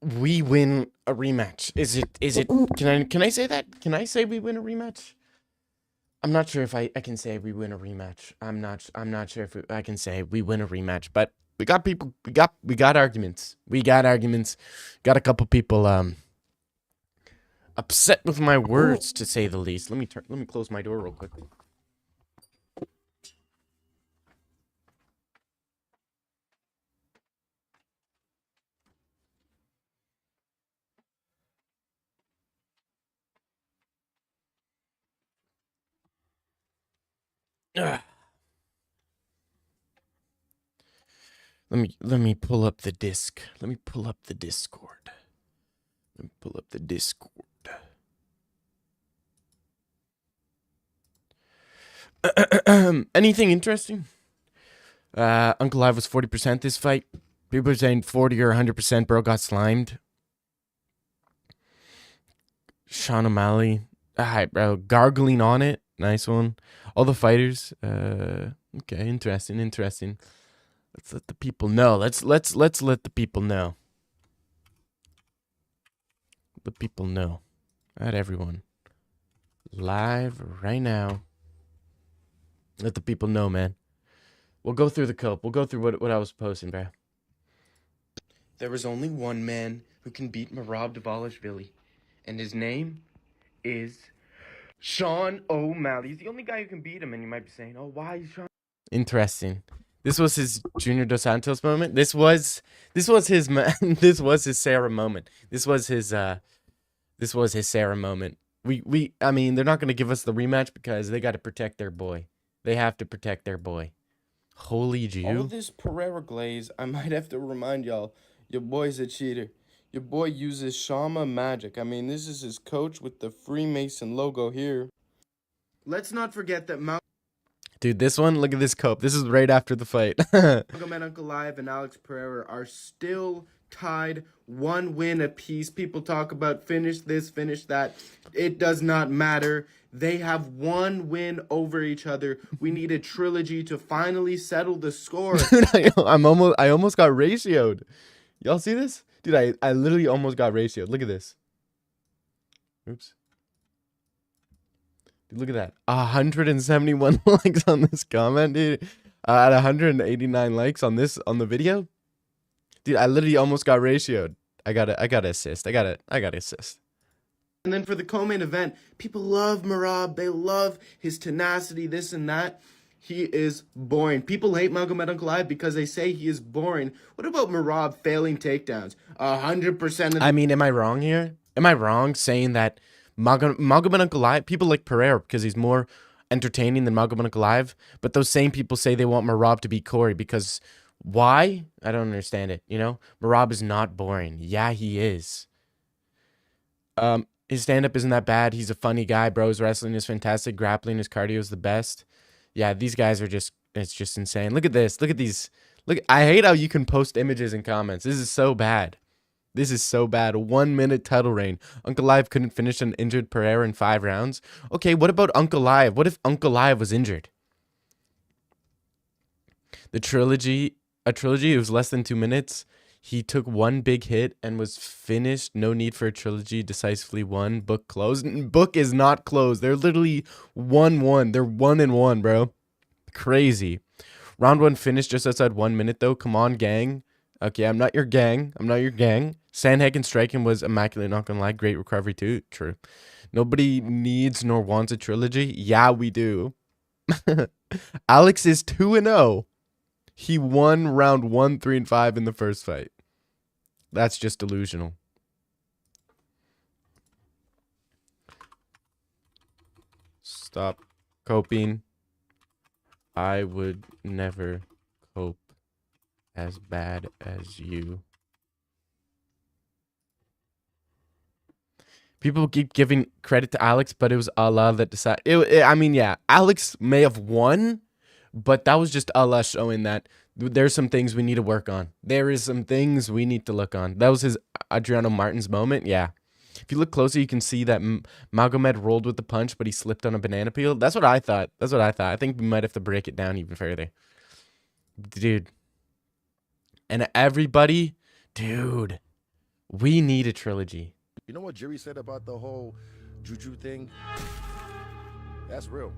We win a rematch. Is it can I say that? Can I say we win a rematch? I'm not sure if I can say we win a rematch. I'm not sure if I can say we win a rematch, but we got people we got arguments. We got arguments. Got a couple people upset with my words to say the least. Let me close my door real quick. Ugh. Let me pull up the disc. Let me pull up the Discord. Let me pull up the Discord. Anything interesting? Uncle Live was 40% this fight. People are saying 40 or 100%. Bro got slimed. Sean O'Malley. Alright, bro. Gargling on it. Nice one. All the fighters. Okay, interesting. Let's let the people know. Let's let the people know. The people know. Not everyone. Live right now. Let the people know, man. We'll go through the cope. We'll go through what I was posting, bro. There was only one man who can beat Merab Dvalishvili, and his name is Sean O'Malley. He's the only guy who can beat him, and you might be saying, "Oh, why is Sean?" Interesting. This was his Junior Dos Santos moment. This was his this was his Sarah moment. This was his Sarah moment. I mean, they're not going to give us the rematch because they got to protect their boy. They have to protect their boy. Holy Jew. All this Pereira glaze, I might have to remind y'all, your boy's a cheater. Your boy uses Shama magic. I mean, this is his coach with the Freemason logo here. Let's not forget that Dude, this one, look at this cope. This is right after the fight. Magomed Ankalaev and Alex Pereira are still tied, one win apiece. People talk about finish this, finish that. It does not matter. They have one win over each other. We need a trilogy to finally settle the score. Dude, I almost got ratioed. Y'all see this? Dude, I literally almost got ratioed. Look at this. Oops. Dude, look at that. 171 likes on this comment, dude. At 189 likes on the video. Dude, I literally almost got ratioed. I got to assist. I got to assist. And then for the co-main event, people love Merab. They love his tenacity, this and that. He is boring. People hate Magomed Ankalaev because they say he is boring. What about Merab failing takedowns? 100% of I mean, am I wrong here? Am I wrong saying that Magomed Ankalaev, people like Pereira because he's more entertaining than Magomed Ankalaev, but those same people say they want Merab to beat Corey because why? I don't understand it, you know? Merab is not boring. Yeah, he is. His stand-up isn't that bad. He's a funny guy, bro. His wrestling is fantastic. Grappling, his cardio is the best. Yeah, these guys are it's just insane. Look at this. Look at these. Look, I hate how you can post images and comments. This is so bad. This is so bad. 1 minute title reign. Uncle Live couldn't finish an injured Pereira in 5 rounds. Okay, what about Uncle Live? What if Uncle Live was injured? A trilogy, it was less than 2 minutes. He took one big hit and was finished. No need for a trilogy. Decisively won. Book closed. Book is not closed. They're literally 1-1. They're 1-1, bro. Crazy. Round 1 finished just outside 1 minute, though. Come on, gang. Okay, I'm not your gang. Sandhagen striking was immaculate, not gonna lie. Great recovery, too. True. Nobody needs nor wants a trilogy. Yeah, we do. Alex is 2-0. He won round 1, 3, and 5 in the first fight. That's just delusional. Stop coping. I would never cope as bad as you. People keep giving credit to Alex, but it was Allah that decided. I mean, yeah, Alex may have won, but that was just Allah showing that there's some things we need to work on. There is some things we need to look on. That was his Adriano Martins moment. Yeah. If you look closer, you can see that Magomed rolled with the punch, but he slipped on a banana peel. That's what I thought. I think we might have to break it down even further. Dude. And everybody, dude, we need a trilogy. You know what Jerry said about the whole juju thing? That's real.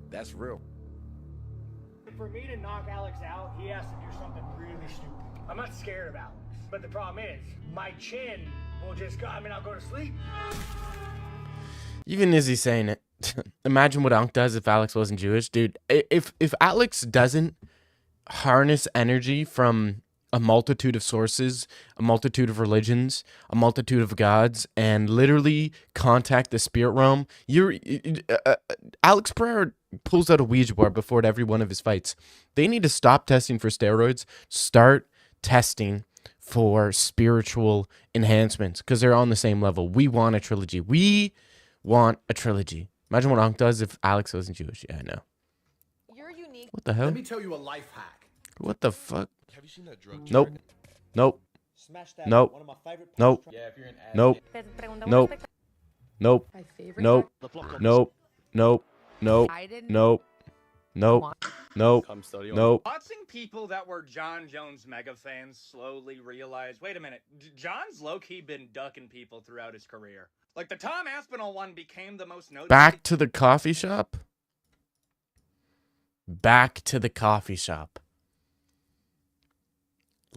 That's real. For me to knock Alex out, he has to do something really stupid. I'm not scared of Alex, but the problem is, my chin will just go, I'll go to sleep. Even Izzy saying it. Imagine what Ankh does if Alex wasn't Jewish. Dude, if Alex doesn't harness energy from a multitude of sources, a multitude of religions, a multitude of gods, and literally contact the spirit realm, Alex Pereira pulls out a Ouija board before every one of his fights. They need to stop testing for steroids, start testing for spiritual enhancements, because they're on the same level. We want a trilogy. Imagine what Ankh does if Alex wasn't Jewish. Yeah, I know. You're unique. What the hell? Let me tell you a life hack. What the fuck? Have you seen that drug? Nope. Nope. Smash that. Nope. One of my favorite Nope. Yeah, if you're an Nope. Nope. Nope. My favorite. Nope. Nope. Nope. Nope. I didn't. Nope. Nope. Nope. Nope. Watching people that were John Jones mega fans slowly realize, wait a minute, John's low-key been ducking people throughout his career. Like, the Tom Aspinall one became the most noticeable. Back to the coffee shop. Back to the coffee shop.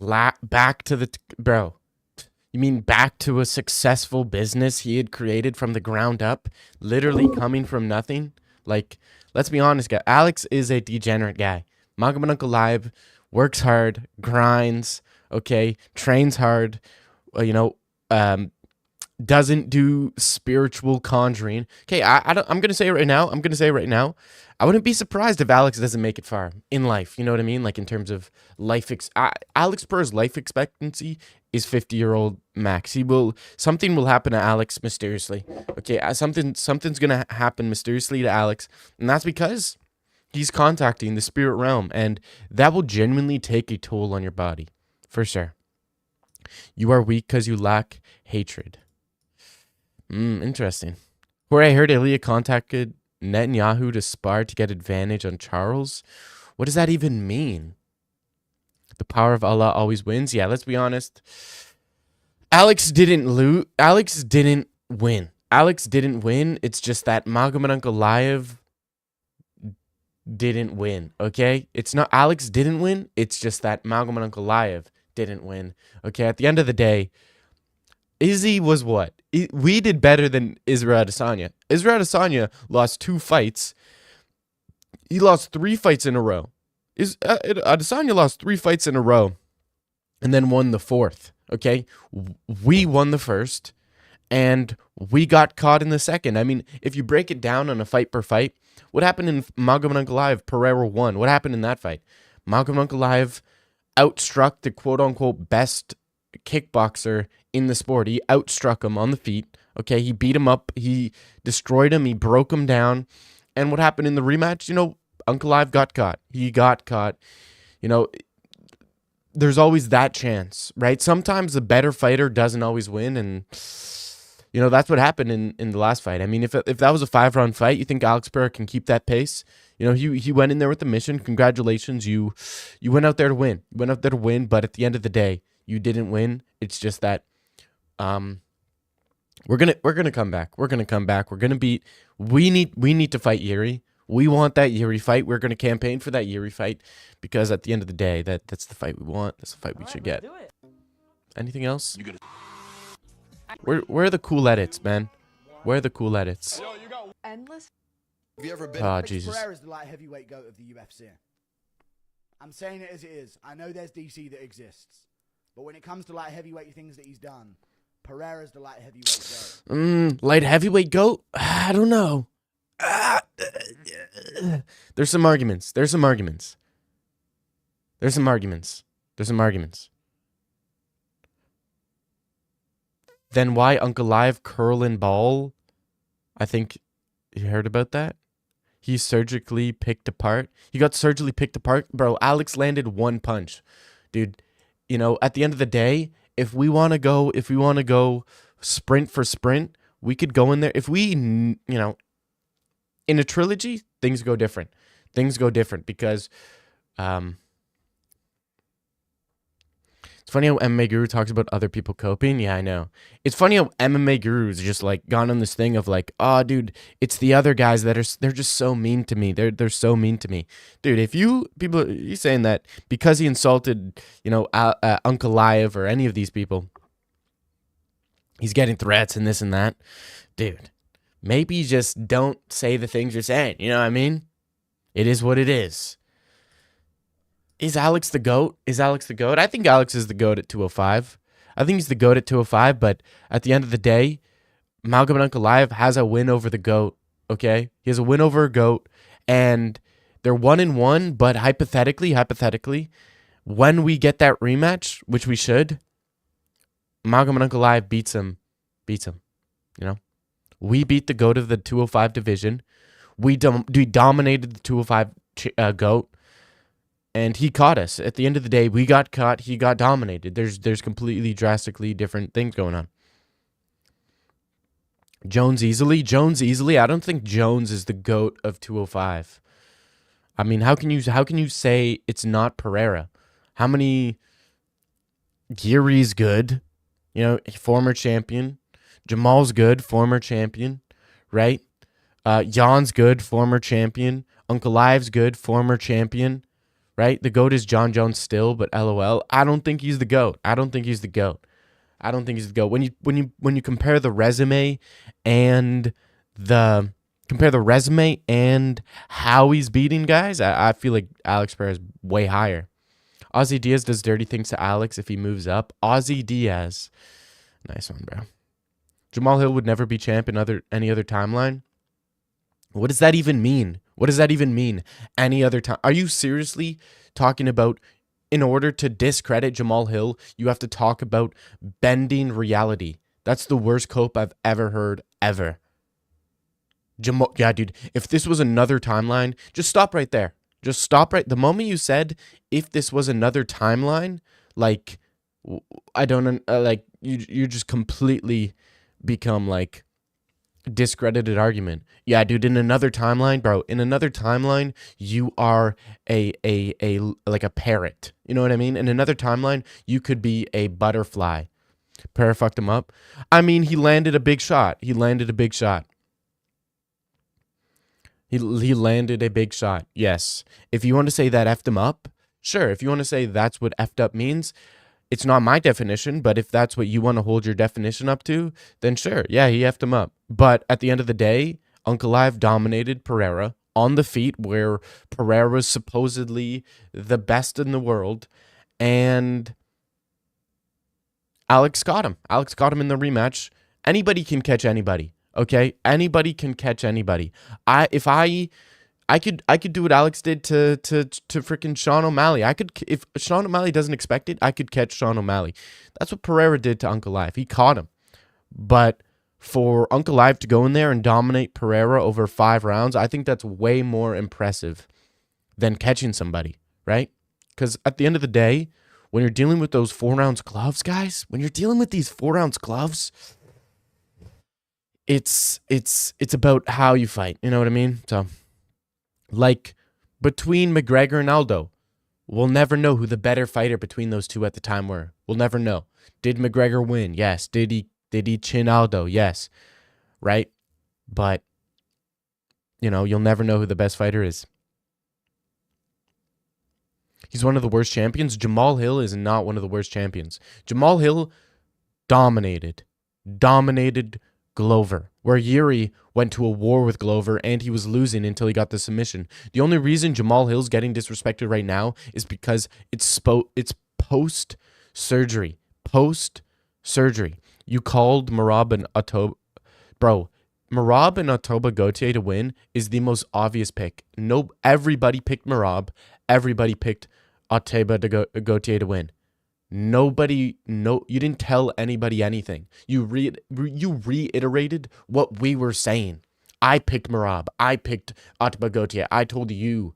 Back to the... Bro. You mean back to a successful business he had created from the ground up? Literally coming from nothing? Like, let's be honest, guy. Alex is a degenerate guy. Magomed Uncle Live works hard, grinds, okay, trains hard, doesn't do spiritual conjuring. Okay, I'm gonna say it right now. I wouldn't be surprised if Alex doesn't make it far in life. You know what I mean? Like in terms of life. Alex Pereira's life expectancy is 50-year-old max. Something will happen to Alex mysteriously. Okay, something's gonna happen mysteriously to Alex, and that's because he's contacting the spirit realm, and that will genuinely take a toll on your body, for sure. You are weak because you lack hatred. Interesting. Where I heard Ilya contacted Netanyahu to spar to get advantage on Charles. What does that even mean? The power of Allah always wins. Yeah, let's be honest. Alex didn't lose. Alex didn't win. It's just that Magomed Uncle Live didn't win. Okay? It's not Alex didn't win. It's just that Magomed Uncle Live didn't win. Okay? At the end of the day, Izzy was what? We did better than Israel Adesanya. Israel Adesanya lost 2 fights. He lost 3 fights in a row. Adesanya lost 3 fights in a row and then won the 4th. Okay? We won the 1st and we got caught in the 2nd. I mean, if you break it down on a fight per fight, what happened in Magomed Uncle Live? Pereira won. What happened in that fight? Magomed Uncle Live outstruck the quote-unquote best kickboxer in the sport. He outstruck him on the feet. Okay, he beat him up. He destroyed him. He broke him down. And what happened in the rematch? Uncle Live got caught. He got caught. There's always that chance, right? Sometimes the better fighter doesn't always win, and that's what happened in the last fight. I mean, if that was a 5-round fight, you think Alex Pereira can keep that pace? He went in there with the mission. Congratulations, you went out there to win. You went out there to win, but at the end of the day, you didn't win. It's just that we're gonna come back. We're gonna beat. We need to fight Yuri. We want that Yuri fight. We're gonna campaign for that Yuri fight because at the end of the day, that's the fight we want. That's the fight we should get. Anything else? Where are the cool edits, man? Where are the cool edits? Endless. Have you ever been? Oh, Jesus. Pereira's the light heavyweight GOAT of the UFC. I'm saying it as it is. I know there's DC that exists, but when it comes to light heavyweight things that he's done, Pereira's the light heavyweight GOAT. Light heavyweight GOAT? I don't know. There's some arguments. Then why Uncle Live curl and ball? I think you heard about that. He surgically picked apart. He got surgically picked apart. Bro, Alex landed 1 punch. Dude, at the end of the day, if we want to go sprint for sprint, we could go in there. If we, you know, in a trilogy, things go different. Things go different because it's funny how MMA Guru talks about other people coping. Yeah, I know. It's funny how MMA Guru's just like gone on this thing of like, oh, dude, it's the other guys that they're just so mean to me. They're so mean to me, dude. If you saying that because he insulted, you know, Ankalaev or any of these people, he's getting threats and this and that, dude. Maybe just don't say the things you're saying. You know what I mean? It is what it is. Is Alex the GOAT? Is Alex the GOAT? I think Alex is the GOAT at 205. I think he's the GOAT at 205, but at the end of the day, Malcolm Ankalaev has a win over the GOAT, okay? He has a win over a GOAT, and they're 1-1, but hypothetically, when we get that rematch, which we should, Malcolm Ankalaev beats him, you know? We beat the GOAT of the 205 division. We dominated the 205 GOAT. And he caught us. At the end of the day, we got caught. He got dominated. There's completely drastically different things going on. Jones easily. I don't think Jones is the GOAT of 205. I mean, how can you say it's not Pereira? How many? Giri's good, you know, former champion. Jamal's good, former champion, right? Jan's good, former champion. Ankalaev's good, former champion. Right? The GOAT is John Jones still, but LOL. I don't think he's the GOAT. When you compare the resume and how he's beating guys, I feel like Alex Pereira is way higher. Ozzy Diaz does dirty things to Alex if he moves up. Ozzy Diaz. Nice one, bro. Jamal Hill would never be champ in any other timeline. What does that even mean? Any other time? Are you seriously talking about in order to discredit Jamal Hill, you have to talk about bending reality? That's the worst cope I've ever heard, ever. Yeah, dude, if this was another timeline, just stop right there. The moment you said, if this was another timeline, like, I don't, like, you just completely become, like, discredited argument. Yeah, dude, in another timeline, bro, you are a like a parrot. You know what I mean? In another timeline, you could be a butterfly. Pereira fucked him up. I mean, he landed a big shot. He landed a big shot. Yes. If you want to say that effed him up, sure. If you want to say that's what effed up means, it's not my definition, but if that's what you want to hold your definition up to, then sure. Yeah, he effed him up. But at the end of the day, Ankalaev dominated Pereira on the feet where Pereira was supposedly the best in the world. And Alex got him. In the rematch. Anybody can catch anybody, okay? Anybody can catch anybody. I could do what Alex did to freaking Sean O'Malley. If Sean O'Malley doesn't expect it, I could catch Sean O'Malley. That's what Pereira did to Ankalaev. He caught him. But for Ankalaev to go in there and dominate Pereira over 5 rounds, I think that's way more impressive than catching somebody, right? Because at the end of the day, when you're dealing with those 4-ounce gloves, guys, when you're dealing with these 4-ounce gloves, it's about how you fight. You know what I mean? So, like, between McGregor and Aldo, we'll never know who the better fighter between those two at the time were. We'll never know. Did McGregor win? Yes. Did he chin Aldo? Yes. Right? But, you know, you'll never know who the best fighter is. He's one of the worst champions. Jamal Hill is not one of the worst champions. Jamal Hill dominated Glover, where Yuri went to a war with Glover and he was losing until he got the submission. The only reason Jamal Hill's getting disrespected right now is because it's post-surgery. You called Merab and Otoba. Bro, Merab and Otoba Gautier to win is the most obvious pick. No, everybody picked Merab. Everybody picked Otoba Gautier to win. You didn't tell anybody anything. You reiterated what we were saying. I picked Merab. I picked Otoba Gautier. I told you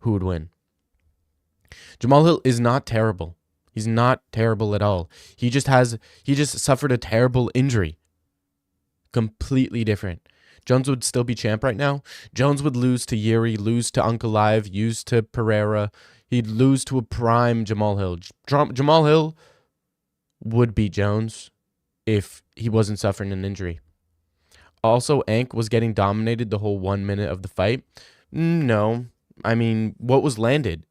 who would win. Jamal Hill is not terrible. He's not terrible at all. He just suffered a terrible injury. Completely different. Jones would still be champ right now. Jones would lose to Yuri, lose to Ankalaev, lose to Pereira. He'd lose to a prime Jamal Hill. Jamal Hill would beat Jones if he wasn't suffering an injury. Also, Ank was getting dominated the whole 1 minute of the fight. No. I mean, what was landed?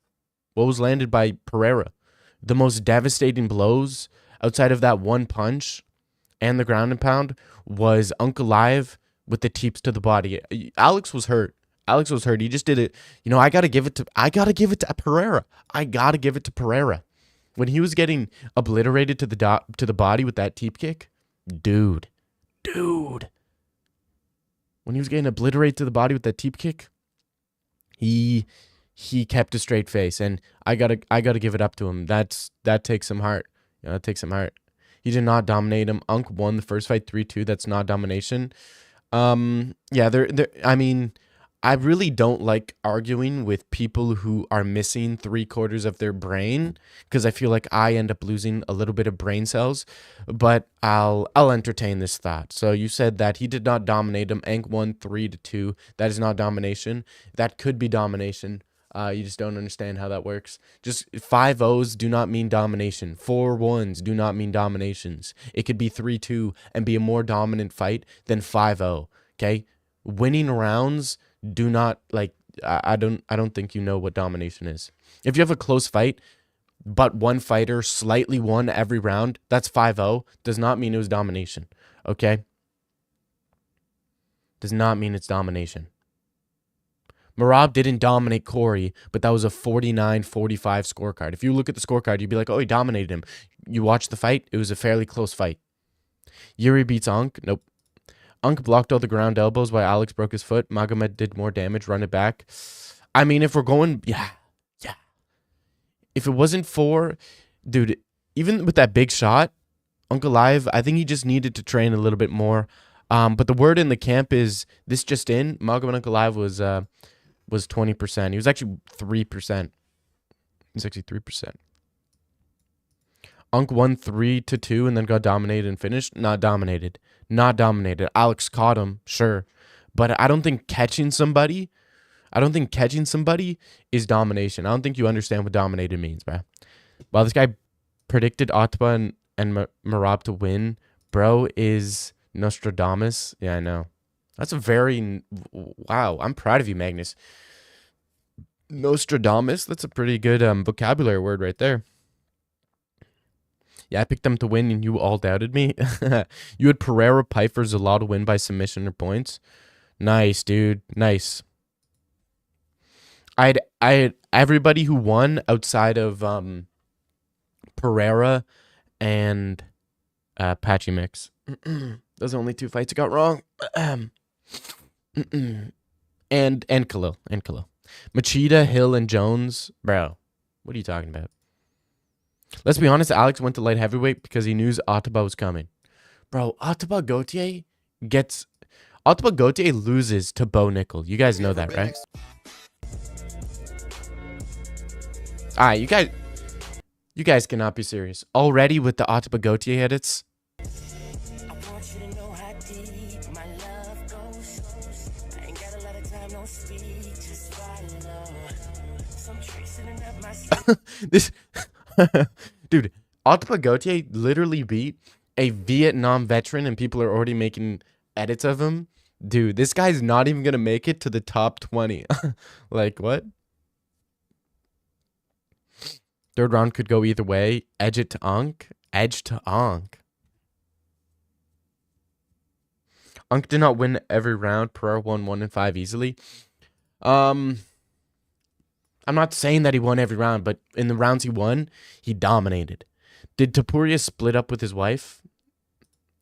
What was landed by Pereira? The most devastating blows outside of that one punch and the ground and pound was Ankalaev with the teeps to the body. Alex was hurt. He just did it. You know, I gotta give it to Pereira. When he was getting obliterated to the body with that teep kick, dude. When he was getting obliterated to the body with that teep kick, he kept a straight face, and I gotta give it up to him. That takes some heart. That takes some heart. He did not dominate him. Unk won the first fight 3-2. That's not domination. I mean, I really don't like arguing with people who are missing 3/4 of their brain, because I feel like I end up losing a little bit of brain cells, but I'll entertain this thought. So you said that he did not dominate him. Ank won 3-2. That is not domination. That could be domination. You just don't understand how that works. Just 5-0s do not mean domination. 4-1s do not mean dominations. It could be 3-2 and be a more dominant fight than 5-0. Okay? Winning rounds do not, like, I don't think you know what domination is. If you have a close fight, but one fighter slightly won every round, that's 5-0. Does not mean it was domination. Okay? Does not mean it's domination. Merab didn't dominate Corey, but that was a 49-45 scorecard. If you look at the scorecard, you'd be like, oh, he dominated him. You watch the fight, it was a fairly close fight. Yuri beats Unk. Nope. Unk blocked all the ground elbows while Alex broke his foot. Magomed did more damage, run it back. I mean, if we're going, yeah. If it wasn't for, dude, even with that big shot, Ankalaev, I think he just needed to train a little bit more. But the word in the camp is, this just in, Magomed Ankalaev was 20%. He was actually 3%. He's actually 3%. Unk won 3-2 and then got dominated and finished. Not dominated. Alex caught him, sure. But I don't think catching somebody is domination. I don't think you understand what dominated means, bro. While this guy predicted Otpa and Merab to win, bro is Nostradamus. Yeah, I know. That's a very, wow, I'm proud of you, Magnus. Nostradamus, that's a pretty good vocabulary word right there. Yeah, I picked them to win and you all doubted me. You had Pereira, Pfeiffer, Zalal to win by submission or points. Nice, dude. Nice. I had everybody who won outside of Pereira and Patchy Mix. Those are only 2 fights I got wrong. and Khalil. Machida, Hill, and Jones. Bro, what are you talking about? Let's be honest, Alex went to light heavyweight because he knew Otaba was coming. Bro, Otaba Gautier loses to Bo Nickel. You guys know that, right? Alright, you guys cannot be serious. Already with the Otaba Gautier edits? This dude, Otapa Gautier literally beat a Vietnam veteran and people are already making edits of him. Dude, this guy's not even gonna make it to the top 20. Like, what? Third round could go either way. Edge to Unk. Unk did not win every round. Pereira won 1 and 5 easily. I'm not saying that he won every round, but in the rounds he won, he dominated. Did Topuria split up with his wife?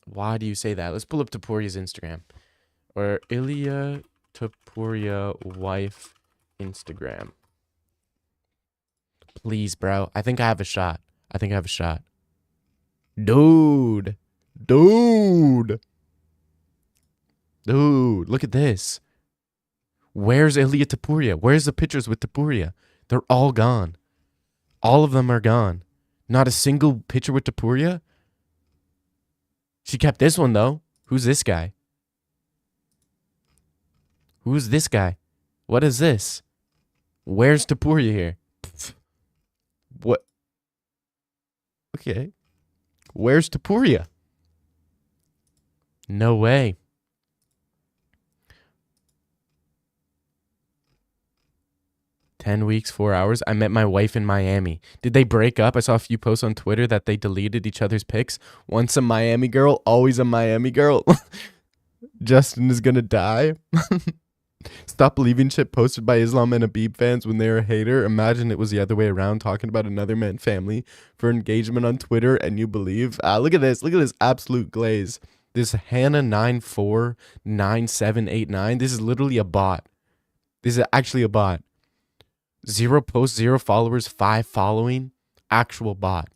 Why do you say that? Let's pull up Topuria's Instagram. Or Ilya Topuria wife Instagram. Please, bro. I think I have a shot. Dude, look at this. Where's Ilya Topuria? Where's the pictures with Topuria? They're all gone. All of them are gone. Not a single picture with Tapuria? She kept this one, though. Who's this guy? Who's this guy? What is this? Where's Tapuria here? What? Okay. Where's Tapuria? No way. "10 weeks, 4 hours. I met my wife in Miami." Did they break up? I saw a few posts on Twitter that they deleted each other's pics. Once a Miami girl, always a Miami girl. Justin is gonna die. Stop believing shit posted by Islam and Habib fans when they're a hater. Imagine it was the other way around, talking about another man's family for engagement on Twitter and you believe. Look at this. Look at this absolute glaze. This Hannah949789. This is literally a bot. This is actually a bot. 0 posts, 0 followers, 5 following. Actual bot.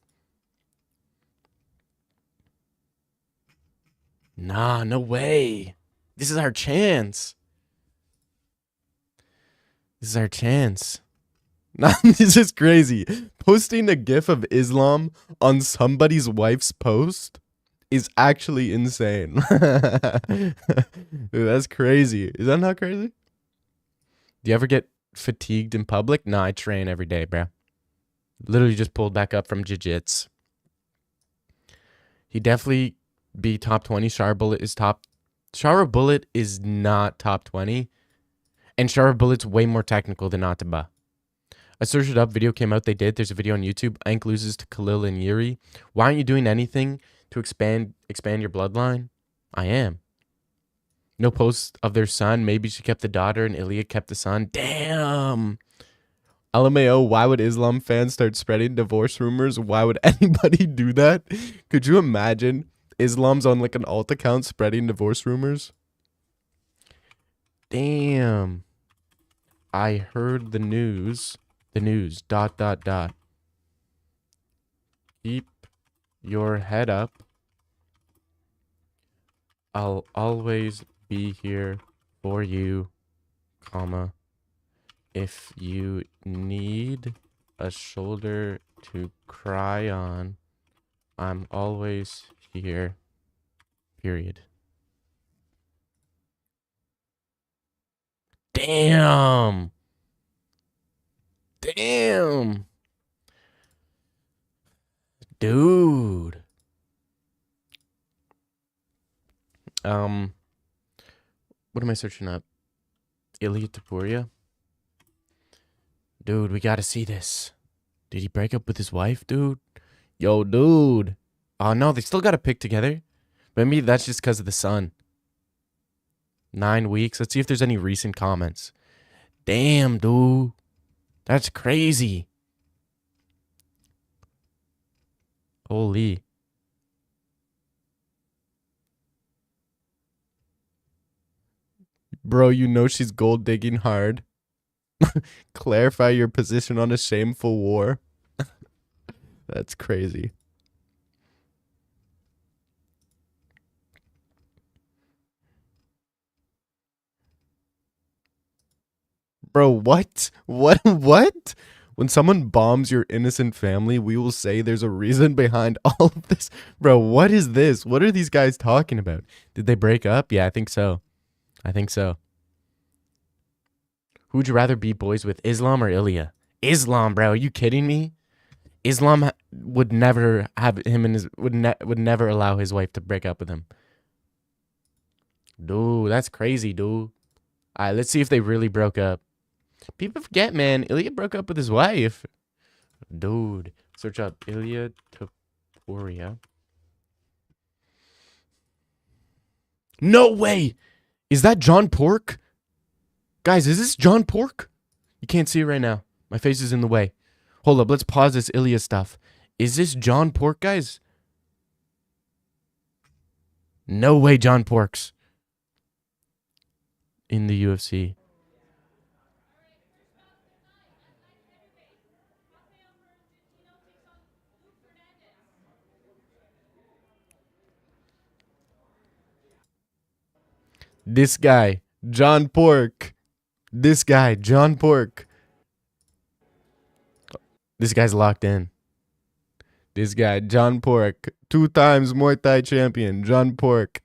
Nah, no way. This is our chance. This is our chance. Nah, this is crazy. Posting a gif of Islam on somebody's wife's post is actually insane. Dude, that's crazy. Is that not crazy? Do you ever get fatigued in public? Nah, I train every day, bro. Literally just pulled back up from jiu-jitsu. He definitely be top 20. Shower Bullet is top. Shower Bullet is not top 20. And Shower Bullet's way more technical than Ataba. I searched it up. Video came out. They did. There's a video on YouTube. Ank loses to Khalil and Yuri. Why aren't you doing anything to expand your bloodline? I am. No posts of their son. Maybe she kept the daughter and Ilya kept the son. Damn. LMAO, why would Islam fans start spreading divorce rumors? Why would anybody do that? Could you imagine Islam's on like an alt account spreading divorce rumors? Damn. I heard the news. The news. ... Keep your head up. I'll always be here for you, comma. If you need a shoulder to cry on, I'm always here. Period. Damn. Damn. Dude. What am I searching up? Ilya Tapuria? Dude, we gotta see this. Did he break up with his wife, dude? Yo, dude. Oh, no, they still got a pic together. But maybe that's just because of the son. 9 weeks. Let's see if there's any recent comments. Damn, dude. That's crazy. Holy. Bro, you know she's gold digging hard. Clarify your position on a shameful war. That's crazy. Bro, what? What? When someone bombs your innocent family, we will say there's a reason behind all of this. Bro, what is this? What are these guys talking about? Did they break up? Yeah, I think so. I think so. Who would you rather be boys with, Islam or Ilya? Islam, bro. Are you kidding me? Islam would never have him and his would never allow his wife to break up with him. Dude, that's crazy, dude. All right, let's see if they really broke up. People forget, man. Ilya broke up with his wife. Dude, search up Ilya Tapuria. No way. Is that John Pork? Guys, is this John Pork? You can't see it right now. My face is in the way. Hold up, let's pause this Ilya stuff. Is this John Pork, guys? No way John Pork's in the UFC. This guy, John Pork. This guy, John Pork. This guy's locked in. This guy, John Pork, 2 times Muay Thai champion, John Pork.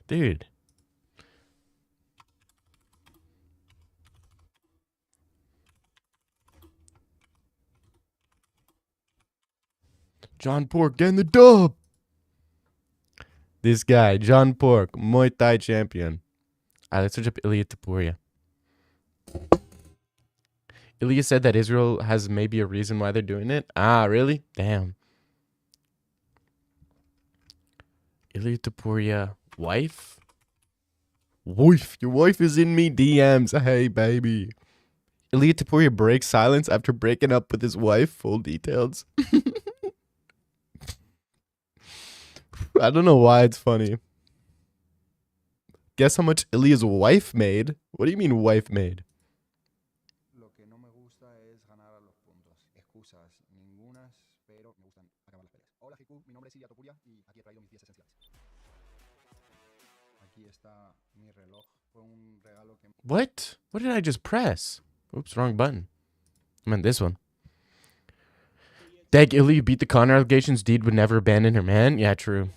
Dude. John Pork getting the dub. This guy, John Pork, Muay Thai champion. Let's search up Ilia Topuria. Ilia said that Israel has maybe a reason why they're doing it. Ah, really? Damn. Ilia Topuria, wife? Wife. Your wife is in me DMs. Hey, baby. Ilia Topuria breaks silence after breaking up with his wife. Full details. I don't know why it's funny. Guess how much Ilia's wife made? What do you mean wife made? Lo que no me gusta es ganar a los puntos. Excusas ningunas, pero me gustan acabar las peleas. Hola, Jiku, mi nombre es Ilia Topuria y aquí he traído mis 10 esenciales. Aquí está mi reloj. Fue un regalo que... What? What did I just press? Oops, wrong button. I meant this one. Dag, Ilia beat the Connor allegations. Deed would never abandon her man. Yeah, true.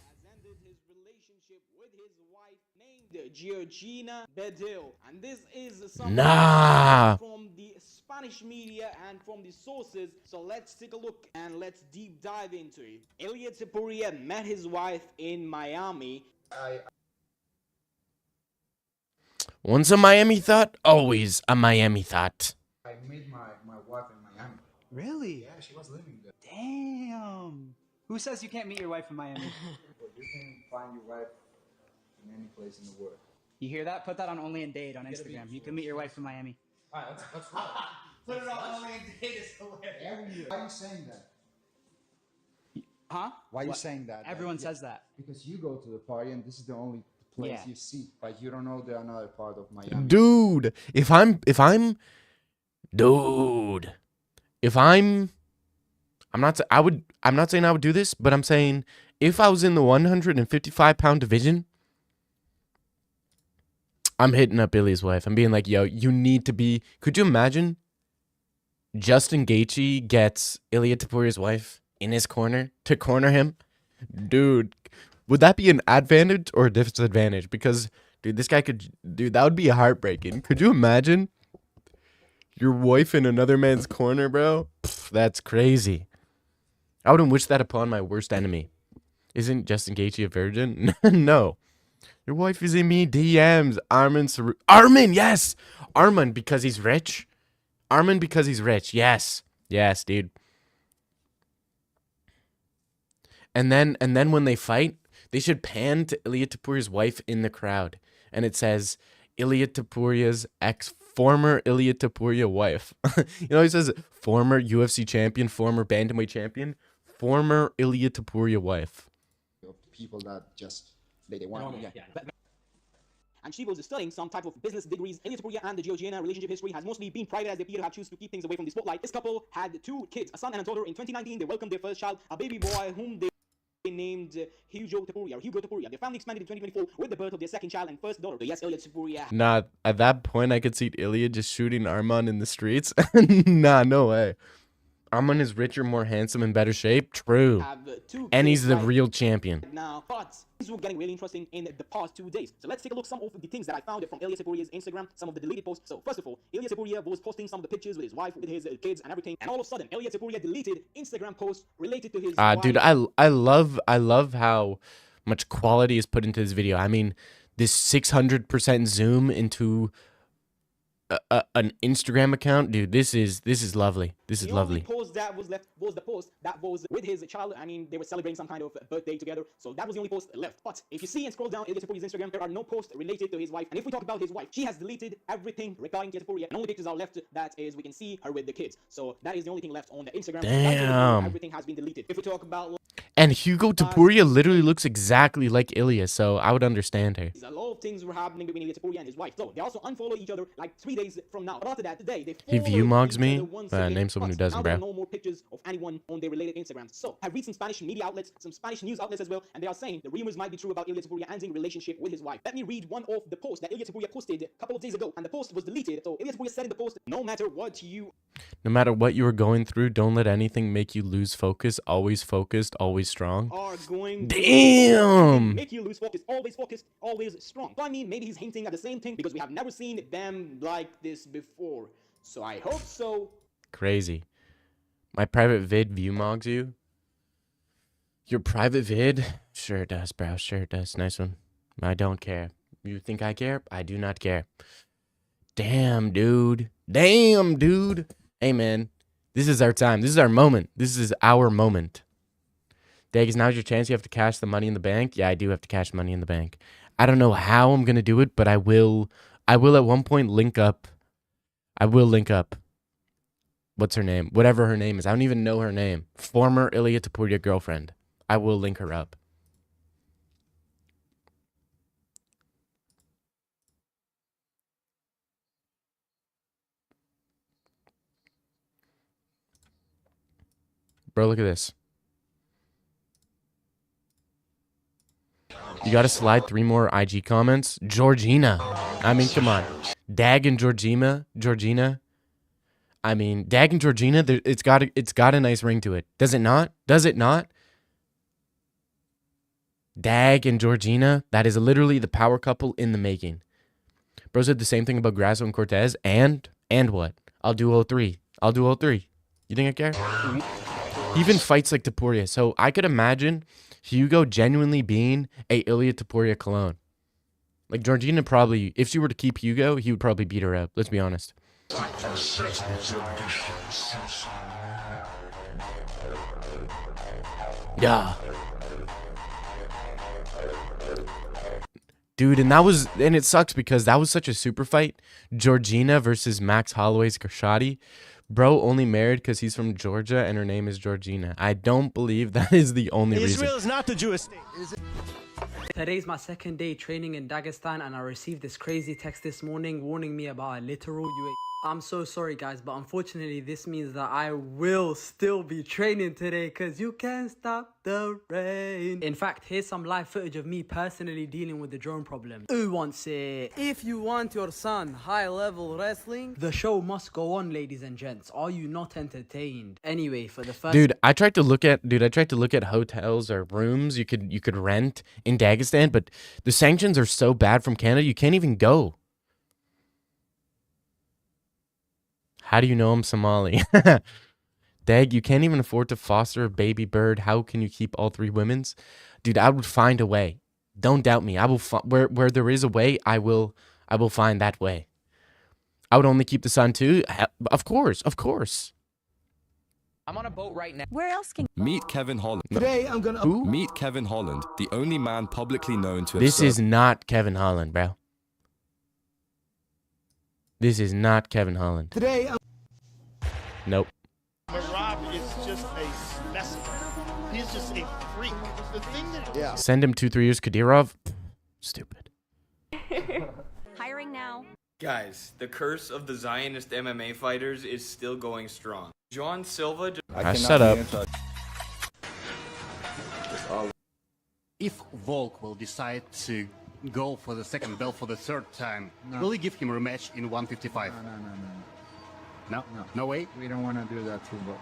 Georgina Bedell, and this is something Nah. from the Spanish media and from the sources. So let's take a look and let's deep dive into it. Ilia Topuria met his wife in Miami. Once a Miami thought, always a Miami thought. I met my wife in Miami. Really? Yeah, she was living there. Damn. Who says you can't meet your wife in Miami? But you can find your wife in any place in the world. You hear that? Put that on Only and Date on Instagram. You can meet your wife in Miami. Alright, that's right. Put it on Only and Date is hilarious. Every year. Why are you saying that? Huh? Why are you What? saying that? Everyone Like, says that. Because you go to the party and this is the only place Yeah. you see, but you don't know the another part of Miami. Dude, if I'm I'm not saying I would do this, but I'm saying if I was in the 155-pound division, I'm hitting up Ilia's wife. I'm being like, yo, you need to be. Could you imagine Justin Gaethje gets Ilia Topuria's wife in his corner to corner him? Dude, would that be an advantage or a disadvantage? Because, dude, that would be heartbreaking. Could you imagine your wife in another man's corner, bro? Pff, that's crazy. I wouldn't wish that upon my worst enemy. Isn't Justin Gaethje a virgin? No. Your wife is in me DMs. Armin, yes! Armin, because he's rich. Armin, because he's rich. Yes. Yes, dude. And then when they fight, they should pan to Ilia Topuria's wife in the crowd. And it says, Ilia Topuria's former Ilia Topuria wife. You know, he says former UFC champion, former bantamweight champion, former Ilia Topuria wife. Of people that just they want to. Yeah. And she was studying some type of business degrees. Ilia Topuria and the Georgina relationship history has mostly been private, as they appear to have chosen to keep things away from the spotlight. This couple had 2 kids, a son and a daughter. In 2019, they welcomed their first child, a baby boy whom they named Hugo Topuria. Their family expanded in 2024 with the birth of their second child and first daughter. So yes, Ilia Topuria. Nah, at that point, I could see Ilia just shooting Arman in the streets. Nah, no way. Arman is richer, more handsome, in better shape. True. Have 2 And kids he's the right real champion. now, but things were getting really interesting in the past 2 days. So let's take a look some of the things that I found from Ilia Topuria's Instagram, some of the deleted posts. So first of all, Ilia Topuria was posting some of the pictures with his wife, with his kids and everything. And all of a sudden, Ilia Topuria deleted Instagram posts related to his wife. Dude, I love how much quality is put into this video. I mean, this 600% zoom into an Instagram account, dude. This is lovely. This is lovely. The only post that was left was the post that was with his child. I mean, they were celebrating some kind of birthday together, so that was the only post left. But if you see and scroll down Ilia Topuria's Instagram, there are no posts related to his wife. And if we talk about his wife, she has deleted everything regarding Ilia Topuria, and only pictures are left. That is, we can see her with the kids. So that is the only thing left on the Instagram. Damn. Everything has been deleted. If we talk about And Hugo Topuria literally looks exactly like Ilia, so I would understand her. a lot of things were happening between Ilia Topuria and his wife. So they also unfollowed each other like 3 days from now. But after that, today they He view followed mogs each me? other once again, Name someone who but doesn't, now there bro. are no more pictures of anyone on their related Instagrams. So I read some Spanish media outlets, some Spanish news outlets as well, and they are saying the rumors might be true about Ilia Topuria ending a relationship with his wife. Let me read one of the posts that Ilia Topuria posted a couple of days ago, and the post was deleted. So Ilia Topuria said in the post, no matter what you No matter what you are going through, don't let anything make you lose focus. Always focused, always strong. Are going Damn! make you lose focus, always strong. So I mean, maybe he's hinting at the same thing because we have never seen them like this before. So I hope so. Crazy. My private vid view mogs you. Your private vid? Sure it does, bro. Sure it does. Nice one. I don't care. You think I care? I do not care. Damn, dude. Damn, dude. Hey, man. This is our time. This is our moment. This is our moment. Dags, now's your chance. You have to cash the money in the bank. Yeah, I do have to cash money in the bank. I don't know how I'm going to do it, but I will at one point link up. I will link up. What's her name? Whatever her name is. I don't even know her name. Former Ilya Tapuria girlfriend. I will link her up. Bro, look at this. You got to slide 3 more IG comments. Georgina. I mean, come on. Dag and Georgina. I mean, Dag and Georgina, it's got a nice ring to it. Does it not? Does it not? Dag and Georgina, that is literally the power couple in the making. Bro said the same thing about Grasso and Cortez. And what? I'll do 03. I'll do 03. You think I care? He even fights like Tapuria. So I could imagine Hugo genuinely being a Ilya Tapuria clone. Like Georgina probably, if she were to keep Hugo, he would probably beat her up. Let's be honest. Yeah. Dude, and it sucks because that was such a super fight. Georgina versus Max Holloway's Gershadi. Bro only married because he's from Georgia and her name is Georgina. I don't believe that is the only reason. Israel is not the Jewish state. Today's my second day training in Dagestan, and I received this crazy text this morning warning me about a literal UAE. I'm so sorry guys, but unfortunately this means that I will still be training today because you can't stop the rain. In fact, here's some live footage of me personally dealing with the drone problem. Who wants it? If you want your son high-level wrestling, the show must go on, ladies and gents. Are you not entertained? Anyway, for the first... Dude, I tried to look at hotels or rooms you could rent in Dagestan, but the sanctions are so bad from Canada, you can't even go. How do you know I'm Somali? Dag, you can't even afford to foster a baby bird. How can you keep all 3 women's? Dude, I would find a way. Don't doubt me. I will where there is a way, I will find that way. I would only keep the son too. Of course. I'm on a boat right now. Where else can Meet Kevin Holland. Today I'm gonna Meet Kevin Holland, the only man publicly known to have This is not Kevin Holland, bro. This is not Kevin Holland. Today Nope. Rob is just a specimen. He's just a freak. The thing that Send him 2-3 years. Kadyrov. Stupid. hiring now? Guys, the curse of the Zionist MMA fighters is still going strong. John Silva Shut up. If Volk will decide to go for the second belt for the 3rd time, will he give him a rematch in 155? No way? We don't want to do that too, but...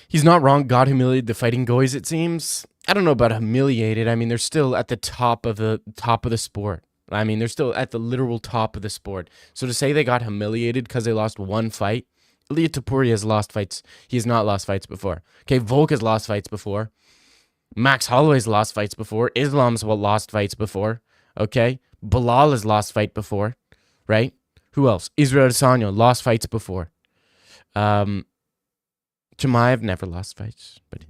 He's not wrong. God humiliated the fighting goys, it seems. I don't know about humiliated. I mean, they're still at the top of the sport. I mean, they're still at the literal top of the sport. So to say they got humiliated because they lost one fight, Ilya Tapuria has lost fights. He has not lost fights before. Okay, Volk has lost fights before. Max Holloway's lost fights before. Islam's lost fights before. Okay? Bilal has lost fight before. Right? Who else? Israel Adesanya lost fights before. Chimaev never lost fights. But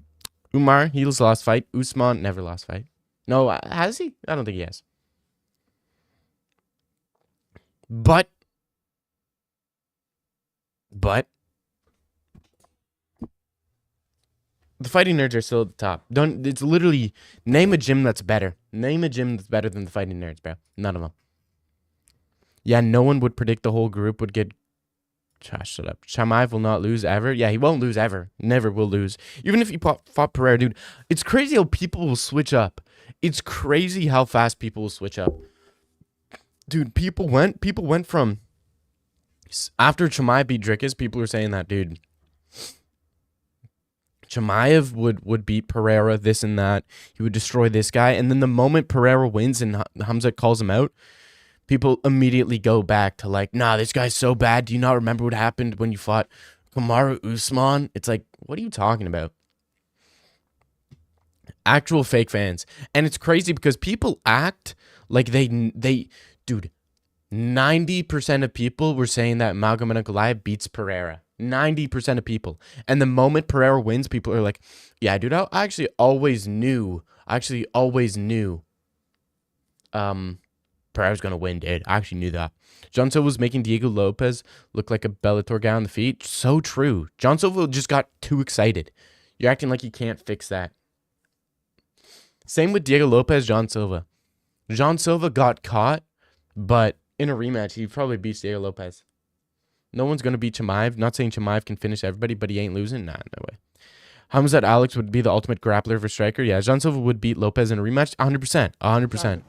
Umar, he's lost fight. Usman never lost fight. No, has he? I don't think he has. But the fighting nerds are still at the top. It's literally, name a gym that's better. Name a gym that's better than the fighting nerds, bro. None of them. Yeah, no one would predict the whole group would get... Josh, shut up. Chimaev will not lose ever. Yeah, he won't lose ever. Never will lose. Even if he fought Pereira, dude. It's crazy how people will switch up It's crazy how fast people will switch up. Dude, people went from after Chimaev beat Drickus, people were saying that, dude, Chimaev would beat Pereira, this and that. He would destroy this guy. And then the moment Pereira wins and Hamza calls him out, people immediately go back to like, nah, this guy's so bad. Do you not remember what happened when you fought Kamaru Usman? It's like, what are you talking about? Actual fake fans. And it's crazy because people act like they dude, 90% of people were saying that Magomed beats Pereira. 90% of people. And the moment Pereira wins, people are like, yeah, dude, I actually always knew Pereira's going to win, dude. I actually knew that. John Silva was making Diego Lopez look like a Bellator guy on the feet. So true. John Silva just got too excited. You're acting like you can't fix that. Same with Diego Lopez, John Silva. John Silva got caught, but in a rematch, he probably beats Diego Lopez. No one's going to beat Chimaev. Not saying Chimaev can finish everybody, but he ain't losing. Nah, no way. Hamzat Alex would be the ultimate grappler for striker. Yeah, John Silva would beat Lopez in a rematch. 100%. 100%.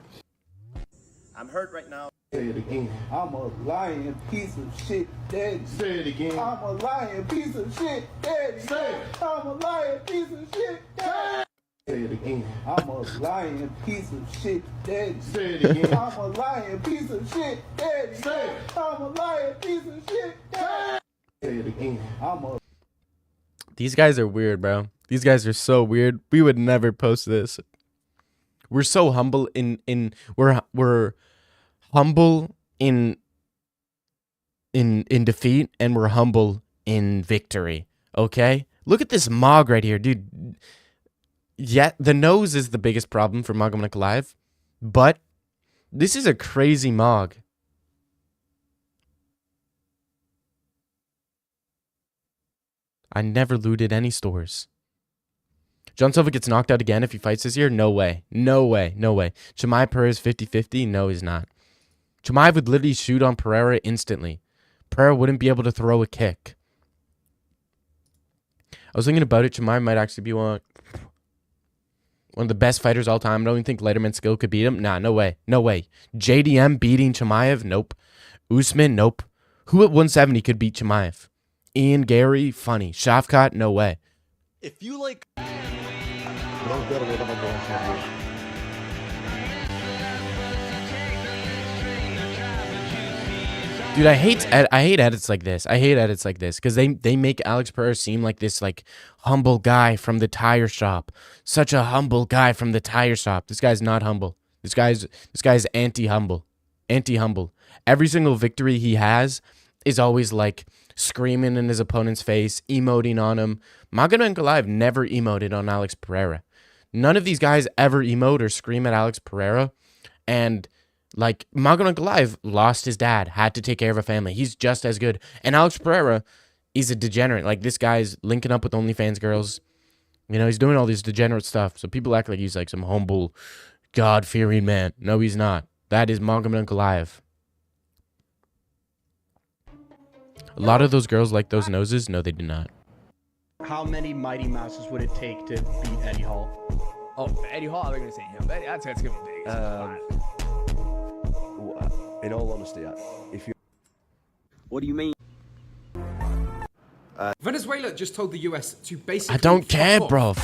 I'm hurt right now. Say it again. I'm a lying piece of shit, daddy. Say it again. I'm a lying piece of shit, daddy. Say it. I'm a lying piece of shit, daddy. Say it again. I'm a lying piece of shit, daddy. Say it again. I'm a lying piece of shit, daddy. Say it. I'm a lying piece of shit, daddy. Say it again. These guys are weird, bro. These guys are so weird. We would never post this. We're so humble we're humble in defeat, and we're humble in victory. Okay? Look at this Mog right here, dude. Yeah, the nose is the biggest problem for Magomed Ankalaev, but this is a crazy Mog. I never looted any stores. John Silva gets knocked out again if he fights this year? No way. No way. No way. Chimaev Pereira is 50-50? No, he's not. Chimaev would literally shoot on Pereira instantly. Pereira wouldn't be able to throw a kick. I was thinking about it. Chimaev might actually be one of the best fighters all time. I don't even think Letterman's skill could beat him. Nah, no way. No way. JDM beating Chimaev? Nope. Usman? Nope. Who at 170 could beat Chimaev? Ian Gary? Funny. Shavkat? No way. If you like... Dude, I hate edits like this. I hate edits like this because they make Alex Pereira seem like this like humble guy from the tire shop. Such a humble guy from the tire shop. This guy's not humble. This guy's anti-humble. Anti-humble. Every single victory he has is always like screaming in his opponent's face, emoting on him. Magomed Ankalaev never emoted on Alex Pereira. None of these guys ever emote or scream at Alex Pereira. And like, Magomed Ankalaev lost his dad, had to take care of a family. He's just as good. And Alex Pereira, he's a degenerate. Like, this guy's linking up with OnlyFans girls. You know, he's doing all this degenerate stuff. So people act like he's like some humble, God-fearing man. No, he's not. That is Magomed Ankalaev. A lot of those girls like those noses. No, they do not. How many Mighty Mouses would it take to beat Eddie Hall? Oh, Eddie Hall, they're going to say him. That's going to be big. In all honesty, if you... What do you mean? Venezuela just told the US to basically... I don't care, bro.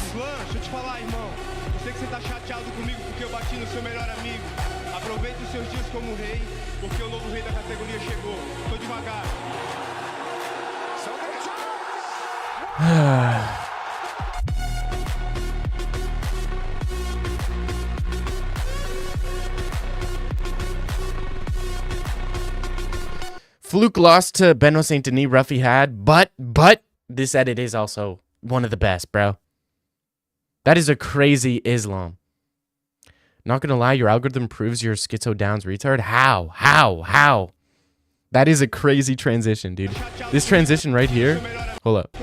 Fluke lost to Benoit Saint Denis, rough he had, but this edit is also one of the best, bro. That is a crazy Islam. Not gonna lie, your algorithm proves you're a schizo downs retard. How? That is a crazy transition, dude. This transition right here. Hold up.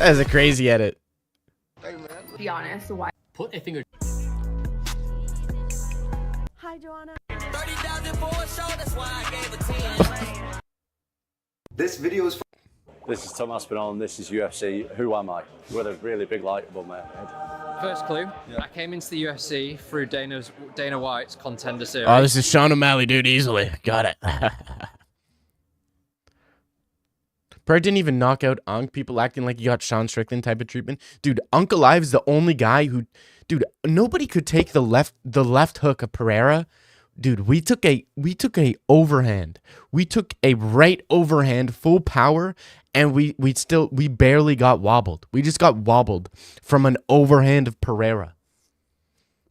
That is a crazy edit. Be honest, why? Put a finger. Hi, Joanna. 30,000 for a show, that's why I gave This video is. This is Tom Aspinall and this is UFC. Who am I? With a really big light above my head. First clue, I came into the UFC through Dana White's Contender Series. Oh, this is Sean O'Malley, dude, easily. Got it. Prayer didn't even knock out Unk. People acting like you got Sean Strickland type of treatment. Dude, Unk Alive's the only guy who... Dude, nobody could take the left hook of Pereira. Dude, we took a overhand. We took a right overhand, full power, and we barely got wobbled. We just got wobbled from an overhand of Pereira.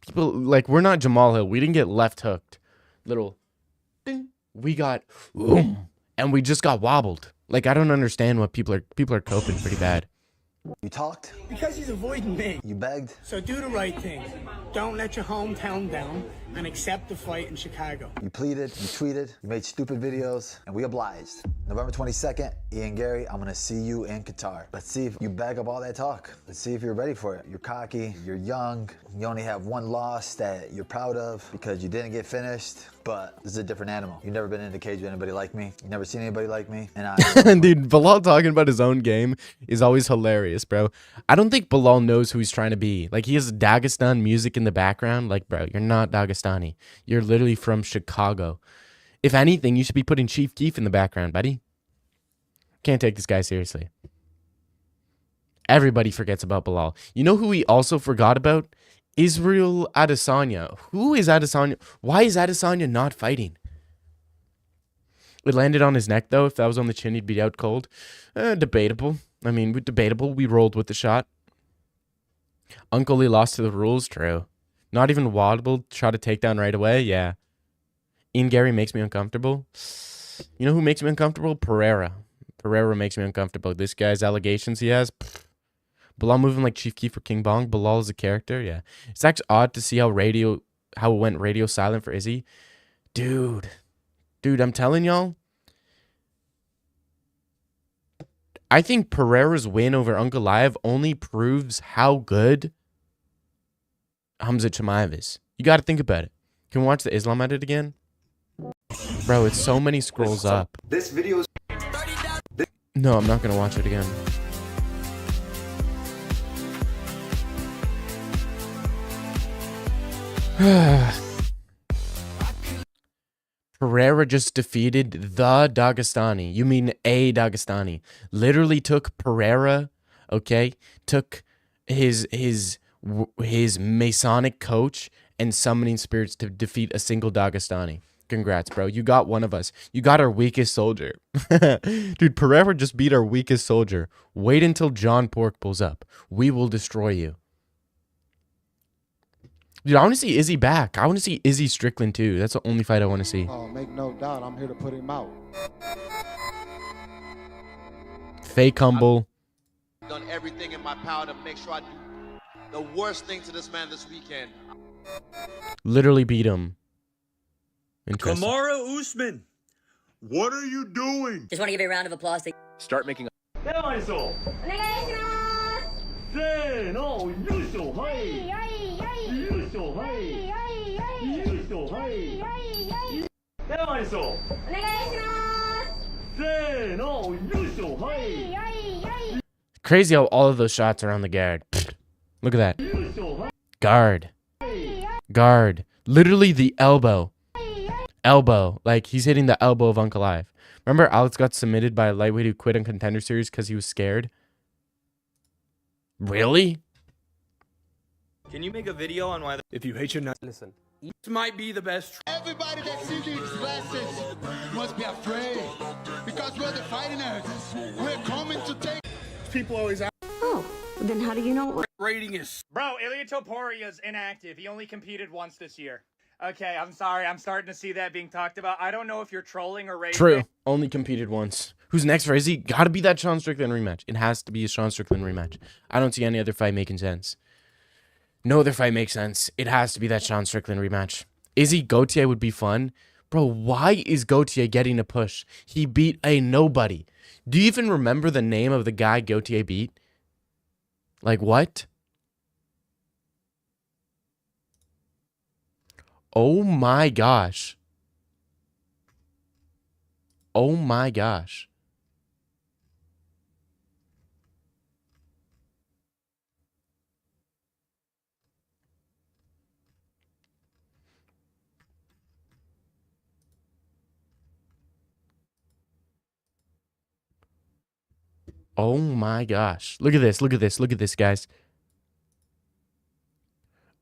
People, like, we're not Jamal Hill. We didn't get left hooked. Little ding. We got and we just got wobbled. Like, I don't understand what people are coping pretty bad. You talked. Because he's avoiding me. You begged. So do the right thing. Don't let your hometown down and accept the fight in Chicago. You pleaded. You tweeted. You made stupid videos, and we obliged. November 22nd, Ian Gary, I'm gonna see you in Qatar. Let's see if you bag up all that talk. Let's see if you're ready for it. You're cocky. You're young. You only have one loss that you're proud of because you didn't get finished. But this is a different animal. You've never been in a cage with anybody like me. You've never seen anybody like me. And Dude, Bilal talking about his own game is always hilarious, bro. I don't think Bilal knows who he's trying to be. Like, he has Dagestan music in the background. Like, bro, you're not Dagestani. You're literally from Chicago. If anything, you should be putting Chief Keef in the background, buddy. Can't take this guy seriously. Everybody forgets about Bilal. You know who we also forgot about? Israel Adesanya. Who is Adesanya? Why is Adesanya not fighting? It landed on his neck, though. If that was on the chin, he'd be out cold. Debatable. I mean, debatable. We rolled with the shot. Uncle Lee lost to the rules. True. Not even wobbled. Shot a takedown right away. Yeah. Ian Gary makes me uncomfortable. You know who makes me uncomfortable? Pereira. Pereira makes me uncomfortable. This guy's allegations he has. Bilal moving like Chief Keef or King Bong. Bilal is a character. Yeah. It's actually odd to see how it went radio silent for Izzy. Dude, I'm telling y'all. I think Pereira's win over Uncle Live only proves how good Hamza Chimaev is. You got to think about it. Can we watch the Islam edit again? Bro, it's so many scrolls up. this video is. No, I'm not going to watch it again. Pereira just defeated the Dagestani. You mean a Dagestani. Literally took Pereira, okay? Took his Masonic coach and summoning spirits to defeat a single Dagestani. Congrats, bro. You got one of us. You got our weakest soldier. Dude, Pereira just beat our weakest soldier. Wait until John Pork pulls up. We will destroy you. Dude, I want to see Izzy back. I want to see Izzy Strickland too. That's the only fight I want to see. Oh, make no doubt, I'm here to put him out. Fake humble. I've done everything in my power to make sure I do the worst thing to this man this weekend. Literally beat him. Interesting. Kamaru Usman, what are you doing? Just want to give you a round of applause. Start making a... Crazy how all of those shots are on the guard. Look at that. Guard. Literally the elbow. Like, he's hitting the elbow of Uncle Live. Remember Alex got submitted by a lightweight who quit on Contender Series because he was scared? Really? Can you make a video on why? If you hate your nut, listen. This might be the best. Everybody that sees these glasses must be afraid because we're the fighting nerds. We're coming to take. People always ask. Oh, then how do you know what Rating is. Bro, Ilya Toporia's inactive. He only competed once this year. Okay, I'm sorry. I'm starting to see that being talked about. I don't know if you're trolling or rating. True. Only competed once. Who's next for Izzy? Gotta be that Sean Strickland rematch. It has to be a Sean Strickland rematch. I don't see any other fight making sense. No other fight makes sense. It has to be that Sean Strickland rematch. Izzy Gauthier would be fun. Bro, why is Gauthier getting a push? He beat a nobody. Do you even remember the name of the guy Gauthier beat? Like, what? Oh my gosh. Oh my gosh. Oh my gosh. Look at this. Look at this. Look at this, guys.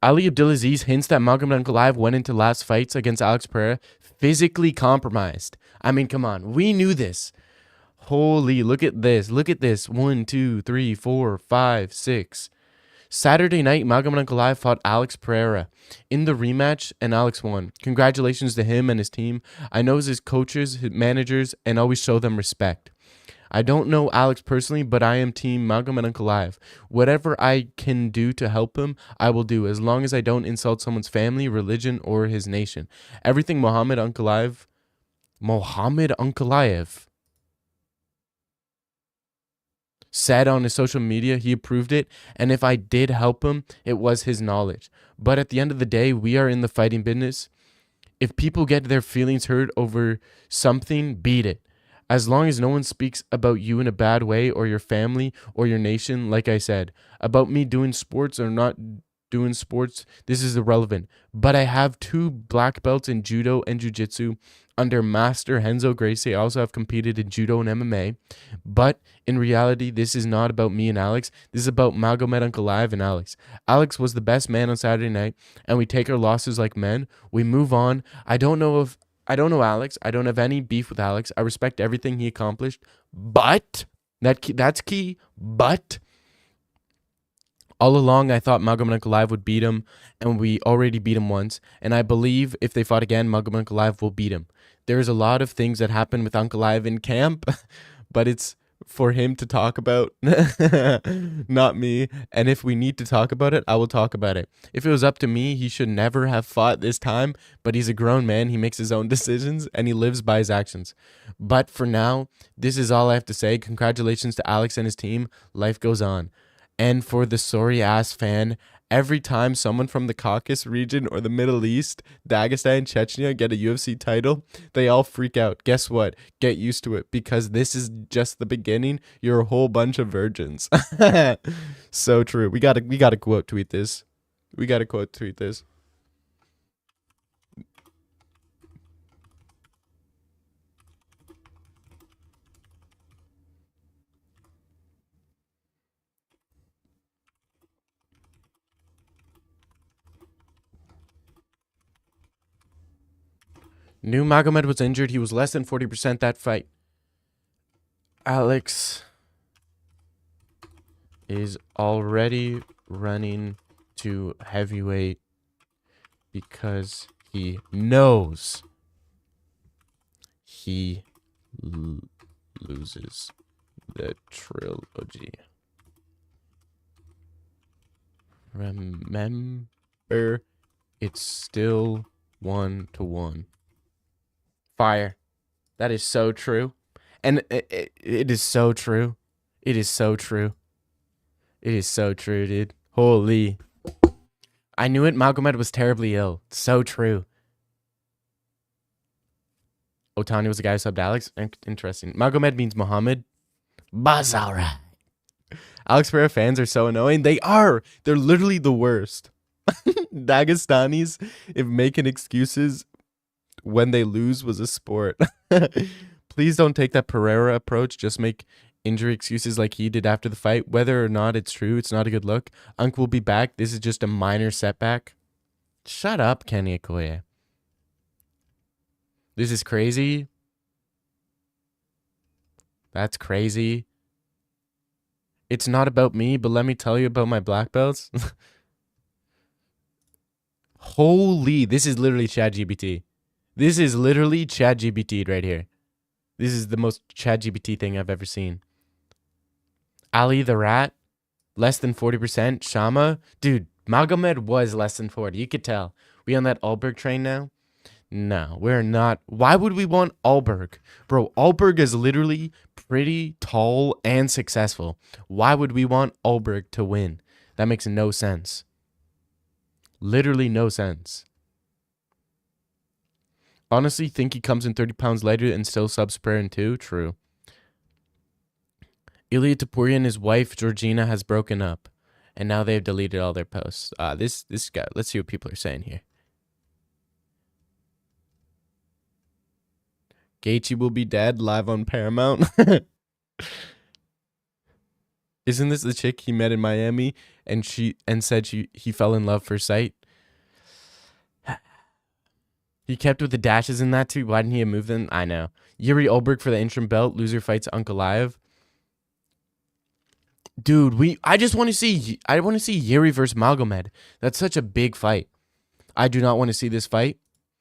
Ali Abdelaziz hints that Magomed Ankalaev went into last fights against Alex Pereira physically compromised. I mean, come on. We knew this. Holy, look at this. Look at this. 1, 2, 3, 4, 5, 6. Saturday night, Magomed Ankalaev fought Alex Pereira in the rematch, and Alex won. Congratulations to him and his team. I know his coaches, his managers, and always show them respect. I don't know Alex personally, but I am team Magomed Ankalaev. Whatever I can do to help him, I will do, as long as I don't insult someone's family, religion, or his nation. Everything Mohammed Ankalaev said on his social media, he approved it, and if I did help him, it was his knowledge. But at the end of the day, we are in the fighting business. If people get their feelings hurt over something, beat it. As long as no one speaks about you in a bad way, or your family or your nation, like I said, about me doing sports or not doing sports, this is irrelevant. But I have 2 black belts in judo and jiu-jitsu under Master Renzo Gracie. I also have competed in judo and MMA. But in reality, this is not about me and Alex. This is about Magomed Ankalaev and Alex. Alex was the best man on Saturday night, and we take our losses like men. We move on. I don't know Alex. I don't have any beef with Alex. I respect everything he accomplished. But that's key. But all along, I thought Magomed Ankalaev would beat him, and we already beat him once. And I believe if they fought again, Magomed Ankalaev will beat him. There's a lot of things that happen with Ankalaev in camp, but it's for him to talk about, not me. And if we need to talk about it, I will talk about it. If it was up to me, he should never have fought this time, but he's a grown man. He makes his own decisions, and he lives by his actions. But for now, this is all I have to say. Congratulations to Alex and his team. Life goes on. And for the sorry-ass fan, every time someone from the Caucasus region or the Middle East, Dagestan, Chechnya get a UFC title, they all freak out. Guess what? Get used to it, because this is just the beginning. You're a whole bunch of virgins. So true. We gotta quote tweet this. We gotta quote tweet this. Knew Magomed was injured. He was less than 40% that fight. Alex is already running to heavyweight because he knows he loses the trilogy. Remember, it's still 1-1. Fire. That is so true. And it is so true. It is so true. It is so true, dude. Holy. I knew it. Magomed was terribly ill. So true. Otani was the guy who subbed Alex. Interesting. Magomed means Muhammad. Bazara. Alex Pereira fans are so annoying. They are. They're literally the worst. Dagestanis, if making excuses when they lose was a sport. Please don't take that Pereira approach. Just make injury excuses like he did after the fight. Whether or not it's true, it's not a good look. Unk will be back. This is just a minor setback. Shut up, Kenny Okoye. This is crazy. That's crazy. It's not about me, but let me tell you about my black belts. Holy, this is literally ChatGPT. This is literally ChatGPT right here. This is the most ChatGPT thing I've ever seen. Ali the Rat, less than 40%. Shama, dude, Magomed was less than 40. You could tell. We on that Alberg train now? No, we're not. Why would we want Alberg? Bro, Alberg is literally pretty tall and successful. Why would we want Alberg to win? That makes no sense. Literally no sense. Honestly, think he comes in 30 pounds lighter and still subs Pereira in 2? True. Ilya Topuria and his wife, Georgina, has broken up. And now they've deleted all their posts. This guy, let's see what people are saying here. Gaethje will be dead live on Paramount. Isn't this the chick he met in Miami and said he fell in love first sight? He kept with the dashes in that too. Why didn't he have moved them? I know. Yuri Olberg for the interim belt. Loser fights Ankalaev. Dude, I want to see Yuri versus Magomed. That's such a big fight. I do not want to see this fight.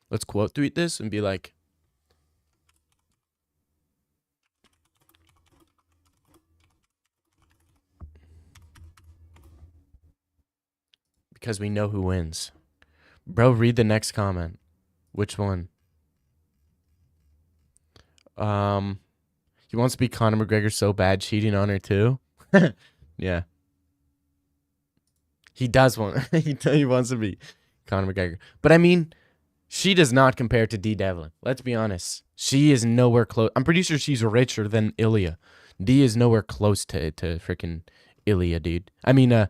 Let's quote tweet this and be like, because we know who wins. Bro, read the next comment. Which one? He wants to be Conor McGregor so bad, cheating on her too. Yeah. He does want. He wants to be Conor McGregor. But I mean, she does not compare to D. Devlin. Let's be honest. She is nowhere close. I'm pretty sure she's richer than Ilya. D is nowhere close to freaking Ilya, dude. I mean,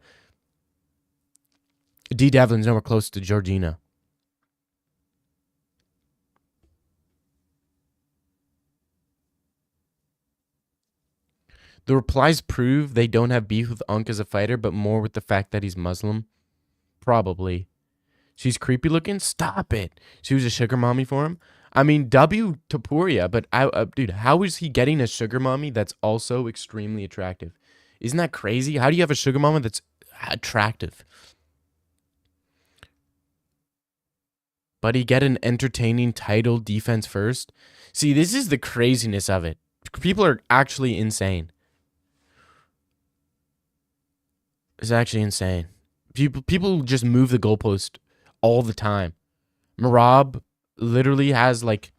D. Devlin's nowhere close to Georgina. The replies prove they don't have beef with Unk as a fighter, but more with the fact that he's Muslim. Probably. She's creepy looking? Stop it. She was a sugar mommy for him? I mean, W Tapuria, but dude, how is he getting a sugar mommy that's also extremely attractive? Isn't that crazy? How do you have a sugar mama that's attractive? Buddy, get an entertaining title defense first. See, this is the craziness of it. People are actually insane. It's actually insane. People just move the goalpost all the time. Marab literally has like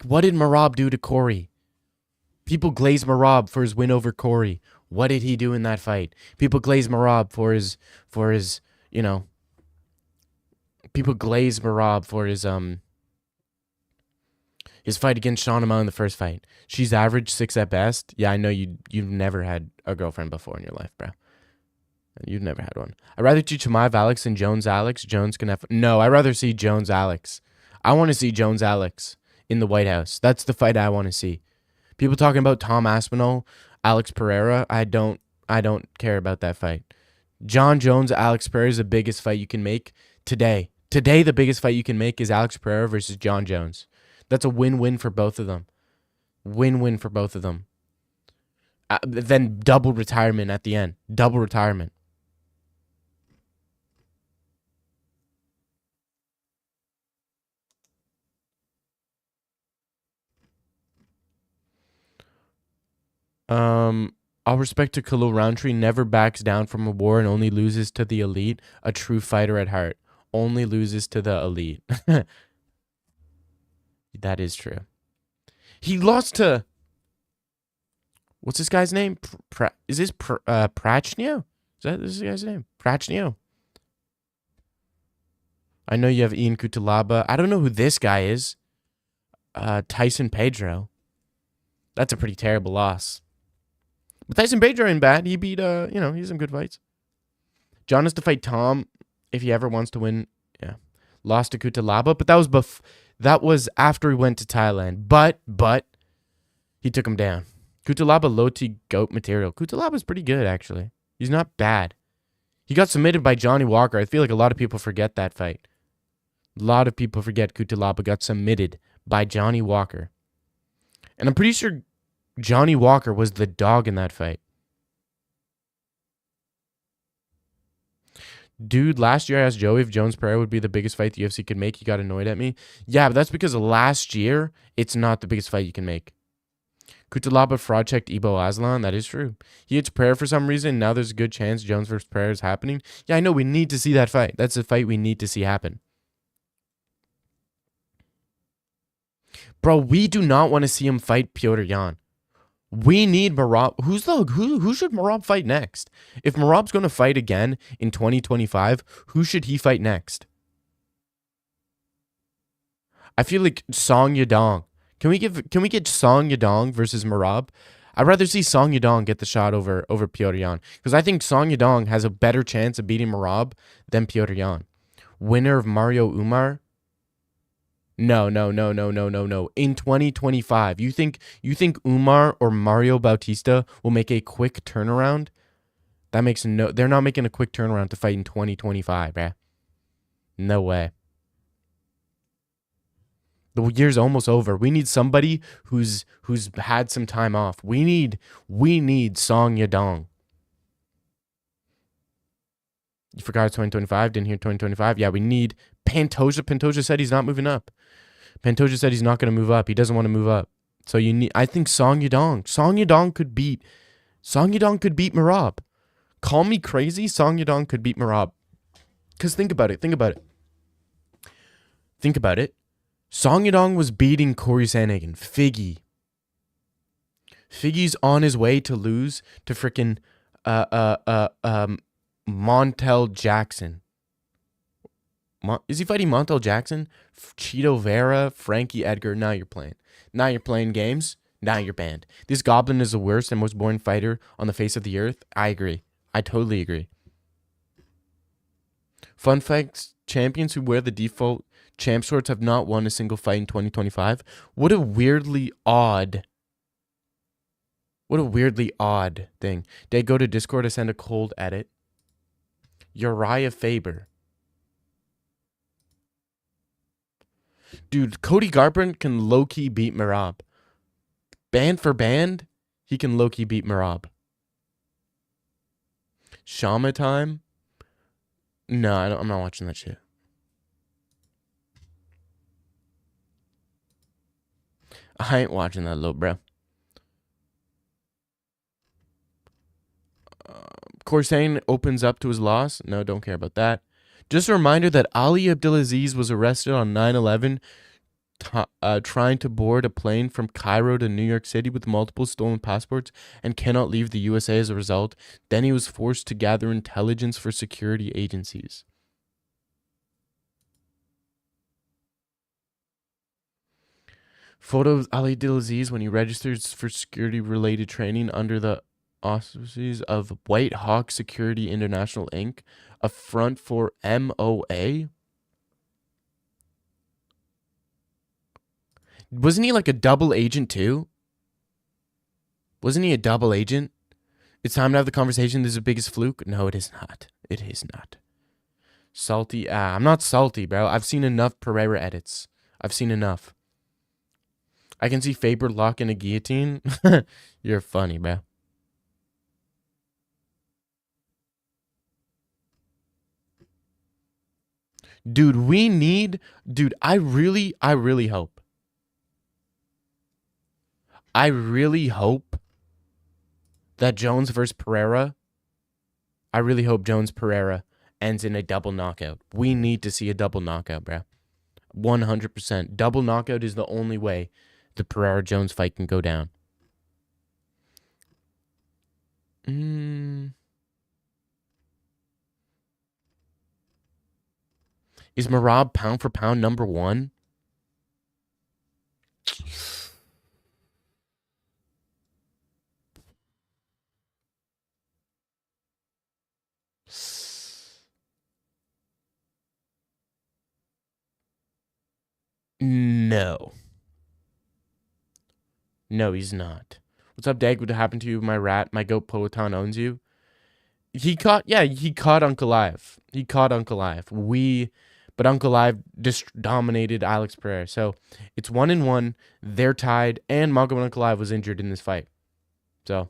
what did Marab do to Corey? People glaze Marab for his win over Corey. What did he do in that fight? People glaze Marab for his you know. People glaze Marab for his fight against Sean O'Malley in the first fight. She's average 6 at best. Yeah, I know you've never had a girlfriend before in your life, bro. You've never had one. I'd rather see Chimaev Alex than Jones Alex. Jones can have... No, I'd rather see Jones Alex. I want to see Jones Alex in the White House. That's the fight I want to see. People talking about Tom Aspinall, Alex Pereira. I don't care about that fight. John Jones, Alex Pereira is the biggest fight you can make today. Today, the biggest fight you can make is Alex Pereira versus John Jones. That's a win-win for both of them. Win-win for both of them. Then double retirement at the end. Double retirement. All respect to Khalil Roundtree, never backs down from a war and only loses to the elite. A true fighter at heart. Only loses to the elite. That is true. He lost to... What's this guy's name? Is this Prachnio? Is that this guy's name? Prachnio. I know you have Ian Kutalaba. I don't know who this guy is. Tyson Pedro. That's a pretty terrible loss. But Tyson Pedro ain't bad. He beat, he's some good fights. John has to fight Tom if he ever wants to win. Yeah. Lost to Kutalaba, but that was after he went to Thailand. But he took him down. Kutalaba low-T goat material. Kutalaba's pretty good, actually. He's not bad. He got submitted by Johnny Walker. I feel like a lot of people forget that fight. A lot of people forget Kutalaba got submitted by Johnny Walker. And I'm pretty sure Johnny Walker was the dog in that fight. Dude, last year I asked Joey if Jones Pereira would be the biggest fight the UFC could make. He got annoyed at me. Yeah, but that's because last year, it's not the biggest fight you can make. Kutalaba fraud checked Ibo Aslan. That is true. He hits Pereira for some reason. Now there's a good chance Jones versus Pereira is happening. Yeah, I know. We need to see that fight. That's a fight we need to see happen. Bro, we do not want to see him fight Petr Yan. We need Marab. Who should Marab fight next? If Marab's going to fight again in 2025, who should he fight next? I feel like Song Yadong. Can we get Song Yadong versus Marab? I'd rather see Song Yadong get the shot over Petr Yan because I think Song Yadong has a better chance of beating Marab than Petr Yan. Winner of Mario Umar. No. In 2025, you think Umar or Mario Bautista will make a quick turnaround? That makes no. They're not making a quick turnaround to fight in 2025, bruh. No way. The year's almost over. We need somebody who's had some time off. We need Song Yadong. You forgot 2025? Didn't hear 2025? Yeah, we need Pantoja. Pantoja said he's not moving up. Pantoja said he's not going to move up. He doesn't want to move up. So you need. I think Song Yadong. Song Yadong could beat Marab. Call me crazy. Song Yadong could beat Marab. Because think about it. Song Yadong was beating Corey Sandhagen. Figgy's on his way to lose to frickin' Montel Jackson. Is he fighting Montel Jackson? Cheeto Vera, Frankie Edgar. Now you're playing. Now you're playing games. Now you're banned. This goblin is the worst and most boring fighter on the face of the earth. I agree. I totally agree. Fun facts: champions who wear the default champ shorts have not won a single fight in 2025. What a weirdly odd thing. Did I go to Discord to send a cold edit? Uriah Faber. Dude, Cody Garbrandt can low-key beat Marab. Band for band, he can low-key beat Marab. Shama time? No, I'm not watching that shit. I ain't watching that, little bro. Corsain opens up to his loss. No, don't care about that. Just a reminder that Ali Abdelaziz was arrested on 9/11 trying to board a plane from Cairo to New York City with multiple stolen passports and cannot leave the USA as a result. Then he was forced to gather intelligence for security agencies. Photo of Ali Abdelaziz when he registers for security-related training under the auspices of White Hawk Security International Inc., a front for MOA. Wasn't he like a double agent too? Wasn't he a double agent? It's time to have the conversation. This is the biggest fluke. No, it is not. It is not. Salty. I'm not salty, bro. I've seen enough Pereira edits. I've seen enough. I can see Faber locking a guillotine. You're funny, bro. Dude, I really hope. I really hope that Jones versus Pereira. I really hope Jones Pereira ends in a double knockout. We need to see a double knockout, bro. 100%. Double knockout is the only way the Pereira Jones fight can go down. Is Marab pound for pound number one? No. No, he's not. What's up, Dag? What happened to you, my rat? My goat Poetan owns you. He caught Ankalaev. But Ankalaev just dominated Alex Pereira. So it's 1-1. They're tied, and Magomed Ankalaev was injured in this fight. So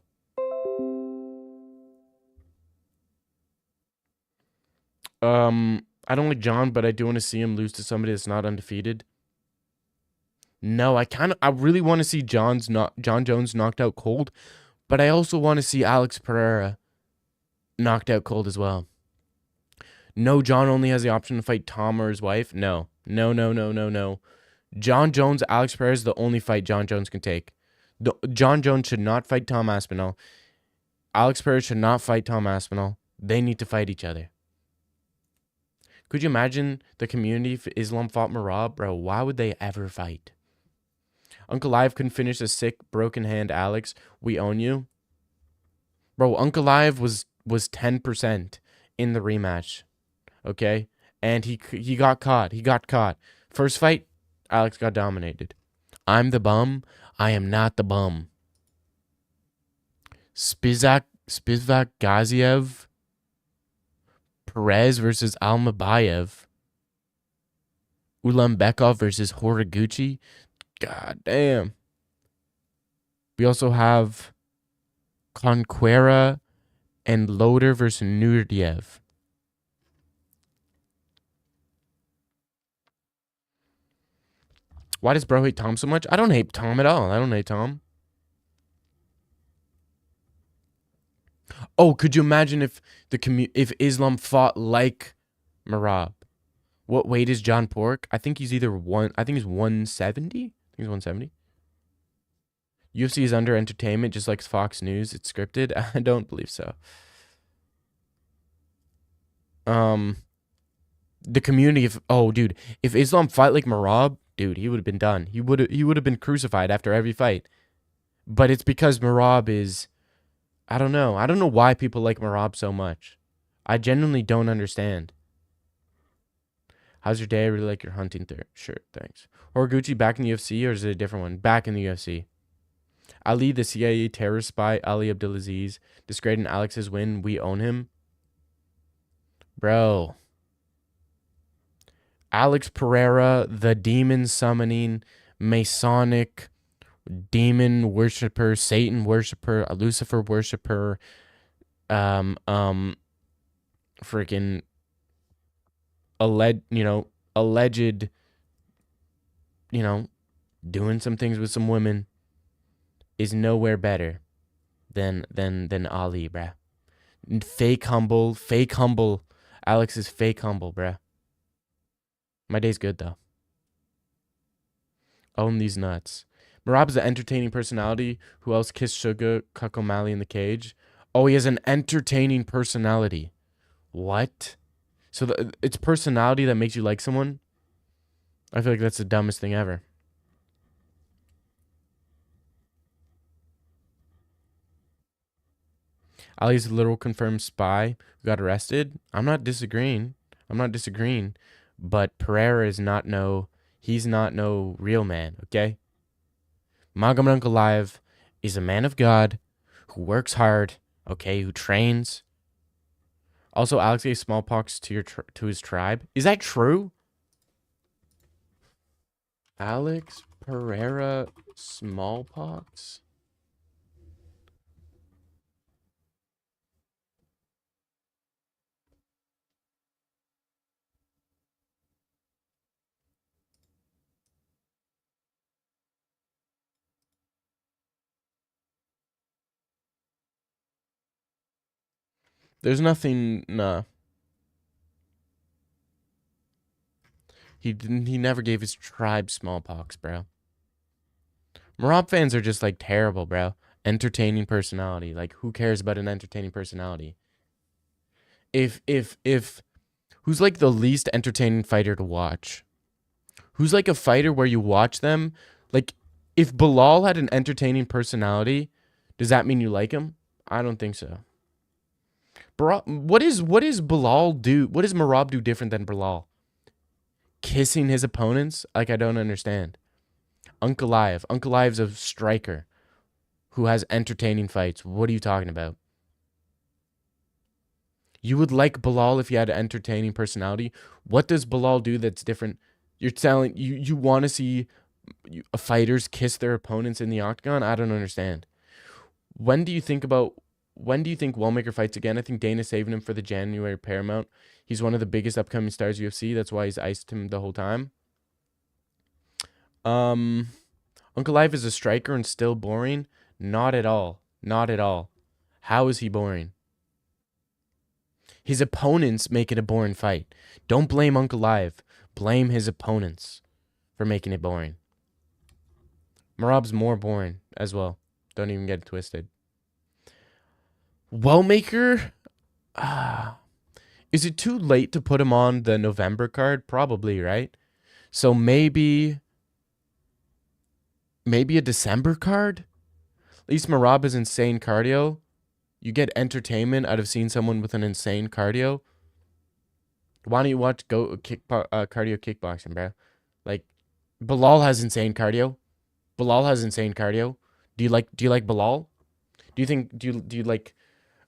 I don't like John, but I do want to see him lose to somebody that's not undefeated. No, I really want to see John Jones knocked out cold, but I also want to see Alex Pereira knocked out cold as well. No, John only has the option to fight Tom or his wife. No. John Jones, Alex Pereira is the only fight John Jones can take. John Jones should not fight Tom Aspinall. Alex Pereira should not fight Tom Aspinall. They need to fight each other. Could you imagine the community if Islam fought Marab? Bro, why would they ever fight? Ankalaev couldn't finish a sick, broken hand Alex. We own you. Bro, Ankalaev was 10% in the rematch. Okay? And he got caught. First fight, Alex got dominated. I'm the bum. I am not the bum. Spivak Gaziev. Perez versus Almabayev. Ulambekov versus Horiguchi. God damn. We also have Conquera and Loader versus Nurdiev. Why does bro hate Tom so much? I don't hate Tom at all. I don't hate Tom. Oh, could you imagine if if Islam fought like Marab? What weight is John Pork? I think he's either I think he's 170. I think he's 170. UFC is under entertainment, just like Fox News. It's scripted. I don't believe so. The community if Islam fight like Marab, dude, he would have been done. He would have been crucified after every fight. But it's because Marab is, I don't know. I don't know why people like Marab so much. I genuinely don't understand. How's your day? I really like your hunting shirt. Thanks. Horiguchi back in the UFC, or is it a different one? Back in the UFC. Ali, the CIA terror spy, Ali Abdulaziz, discrediting Alex's win. We own him. Bro. Alex Pereira, the demon summoning, Masonic, demon worshiper, Satan worshiper, a Lucifer worshiper, freaking alleged, doing some things with some women, is nowhere better than Ali, bruh. Fake humble. Alex is fake humble, bruh. My day's good though. Own these nuts. Marab is an entertaining personality. Who else kissed Suga Kakomali in the cage? Oh, he has an entertaining personality. What? So it's personality that makes you like someone? I feel like that's the dumbest thing ever. Ali's a literal confirmed spy who got arrested. I'm not disagreeing. But Pereira is he's not no real man, okay? Magomed Ankalaev is a man of God who works hard, okay, who trains. Also, Alex gave smallpox to his tribe. Is that true? Alex Pereira smallpox? There's nothing, nah. He never gave his tribe smallpox, bro. Marab fans are just like terrible, bro. Entertaining personality. Like, who cares about an entertaining personality? If who's like the least entertaining fighter to watch? Who's like a fighter where you watch them? Like, if Bilal had an entertaining personality, does that mean you like him? I don't think so. What is Bilal do? What does Marab do different than Bilal? Kissing his opponents? Like, I don't understand. Ankalaev's a striker who has entertaining fights. What are you talking about? You would like Bilal if he had an entertaining personality. What does Bilal do that's different? You're telling you want to see fighters kiss their opponents in the octagon? I don't understand. When do you think Wellmaker fights again? I think Dana's saving him for the January Paramount. He's one of the biggest upcoming stars UFC. That's why he's iced him the whole time. Ankalaev is a striker and still boring? Not at all. Not at all. How is he boring? His opponents make it a boring fight. Don't blame Ankalaev. Blame his opponents for making it boring. Marab's more boring as well. Don't even get it twisted. Wellmaker? Is it too late to put him on the November card? Probably, right? So maybe a December card? At least Marab has insane cardio. You get entertainment out of seeing someone with an insane cardio. Why don't you watch cardio kickboxing, bro? Like, Bilal has insane cardio. Bilal has insane cardio. Do you like Bilal? Do you like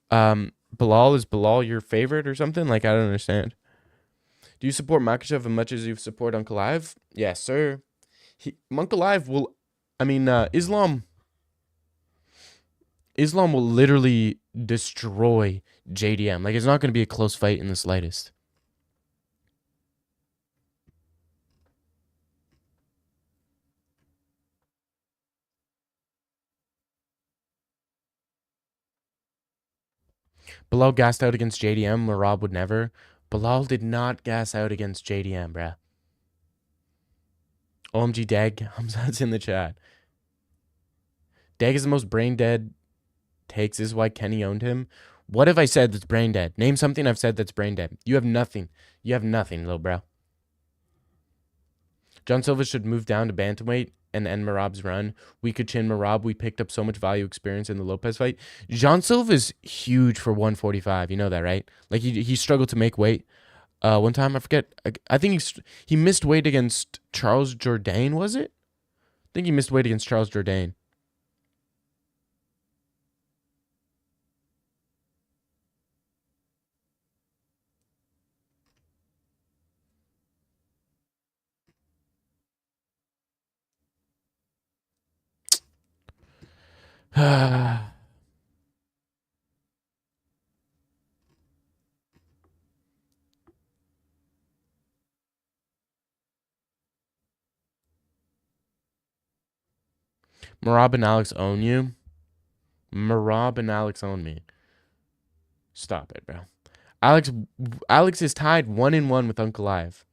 Bilal? Is Bilal your favorite or something? Like, I don't understand. Do you support Makachev as much as you support Uncle Ive? Yes, sir. Uncle Ive will, I mean, Islam will literally destroy JDM. Like, it's not going to be a close fight in the slightest. Bilal gassed out against JDM. Marab would never. Bilal did not gas out against JDM, bruh. OMG Dag. Hamzat's in the chat. Dag is the most brain dead takes. This is why Kenny owned him. What have I said that's brain dead? Name something I've said that's brain dead. You have nothing. You have nothing, little bro. John Silva should move down to bantamweight and end Marab's run. We could chin Marab. We picked up so much value experience in the Lopez fight. John Silva is huge for 145. You know that, right? Like, he struggled to make weight. One time, I forget. I think he missed weight against Charles Jourdain, was it? I think he missed weight against Charles Jourdain. Marab and Alex own you. Marab and Alex own me. Stop it, bro. Alex is tied 1-1 with Uncle Ive.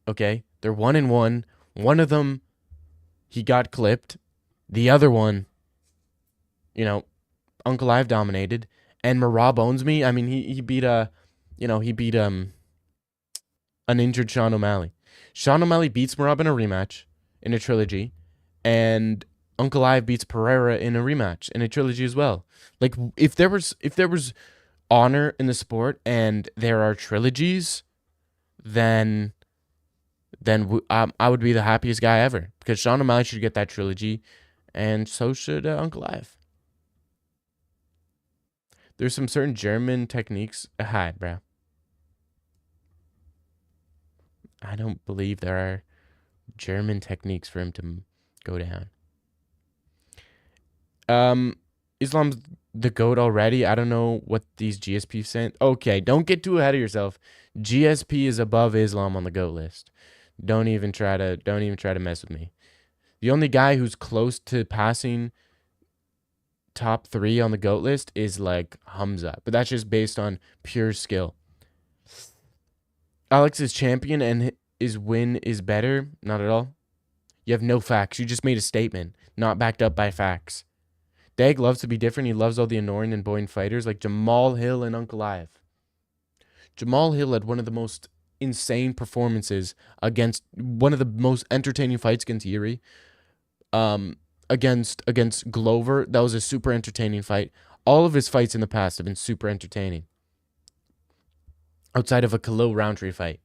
Okay? They're 1-1. One of them, he got clipped. The other one, Uncle Ive dominated. And Marab owns me. I mean, he beat an injured Sean O'Malley. Sean O'Malley beats Marab in a rematch in a trilogy. And Uncle Ive beats Pereira in a rematch in a trilogy as well. Like, if there was honor in the sport and there are trilogies, then I would be the happiest guy ever, because Sean O'Malley should get that trilogy, and so should Uncle Ive. There's some certain German techniques. Hi, bro. I don't believe there are German techniques for him to go down. Islam's the GOAT already. I don't know what these GSP sent. Okay, don't get too ahead of yourself. GSP is above Islam on the GOAT list. Don't even try to mess with me. The only guy who's close to passing top 3 on the GOAT list is like Hamza, but that's just based on pure skill. Alex is champion and his win is better. Not at all. You have no facts. You just made a statement, not backed up by facts. Dag loves to be different. He loves all the annoying and boring fighters like Jamal Hill and Uncle Ive. Jamal Hill had one of the most insane performances against one of the most entertaining fights against Yuri. Against Glover, that was a super entertaining fight. All of his fights in the past have been super entertaining. Outside of a Khalil Roundtree fight.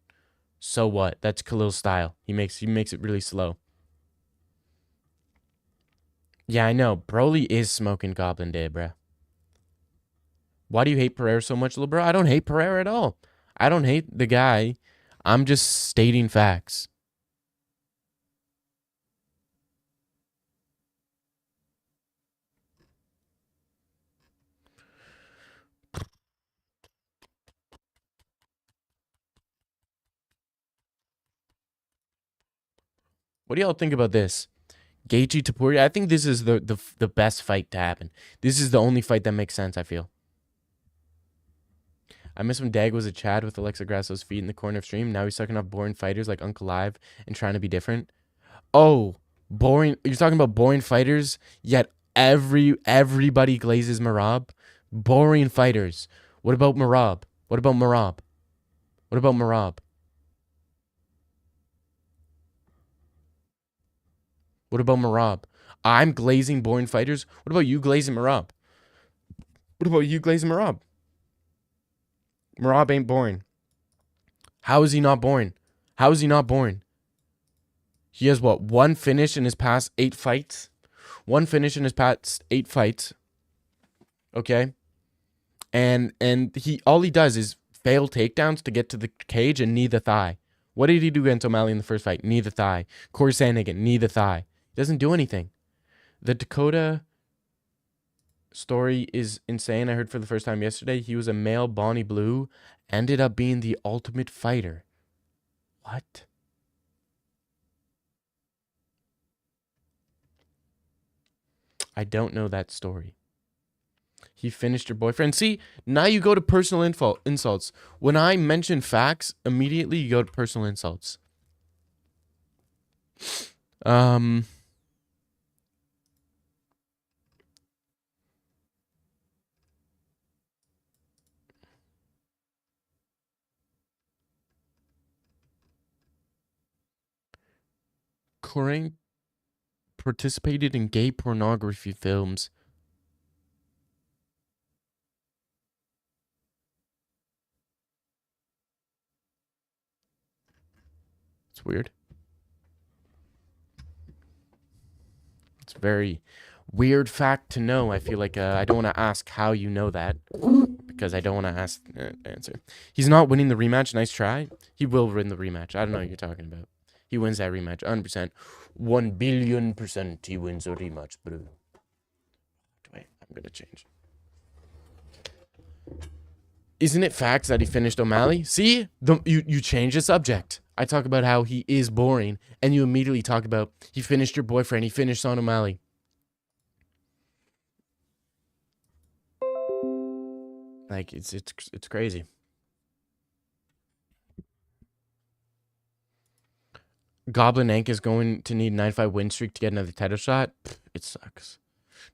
So what? That's Khalil's style. He makes it really slow. Yeah, I know. Broly is smoking Goblin Day, bruh. Why do you hate Pereira so much, little bro? I don't hate Pereira at all. I don't hate the guy. I'm just stating facts. What do y'all think about this? Gaethje Topuria. I think this is the best fight to happen. This is the only fight that makes sense, I feel. I miss when Dag was a Chad with Alexa Grasso's feet in the corner of stream. Now he's sucking up boring fighters like Uncle Ive and trying to be different. Oh, boring. You're talking about boring fighters, yet everybody glazes Marab. Boring fighters. What about Marab? What about Marab? What about Marab? What about Marab? I'm glazing boring fighters. What about you glazing Marab? What about you glazing Marab? Marab ain't boring. How is he not boring? How is he not boring? He has what? One finish in his past 8 fights? One finish in his past 8 fights. Okay? And he all he does is fail takedowns to get to the cage and knee the thigh. What did he do against O'Malley in the first fight? Knee the thigh. Corey Sandhagen, knee the thigh. He doesn't do anything. The Dakota story is insane. I heard for the first time yesterday. He was a male Bonnie Blue, ended up being the Ultimate Fighter. What? I don't know that story. He finished your boyfriend. See, now you go to personal insults. When I mention facts, immediately you go to personal insults. Corinne participated in gay pornography films. It's weird. It's a very weird fact to know. I feel like I don't want to ask how you know that because I don't want to ask answer. He's not winning the rematch. Nice try. He will win the rematch. I don't know what you're talking about. He wins that rematch 100%. 1,000,000,000% he wins a rematch, bro. Wait, I'm going to change. Isn't it facts that he finished O'Malley? See? You change the subject. I talk about how he is boring, and you immediately talk about he finished your boyfriend, he finished Sean O'Malley. Like, it's crazy. Goblin Ank is going to need a 9-5 win streak to get another title shot. It sucks.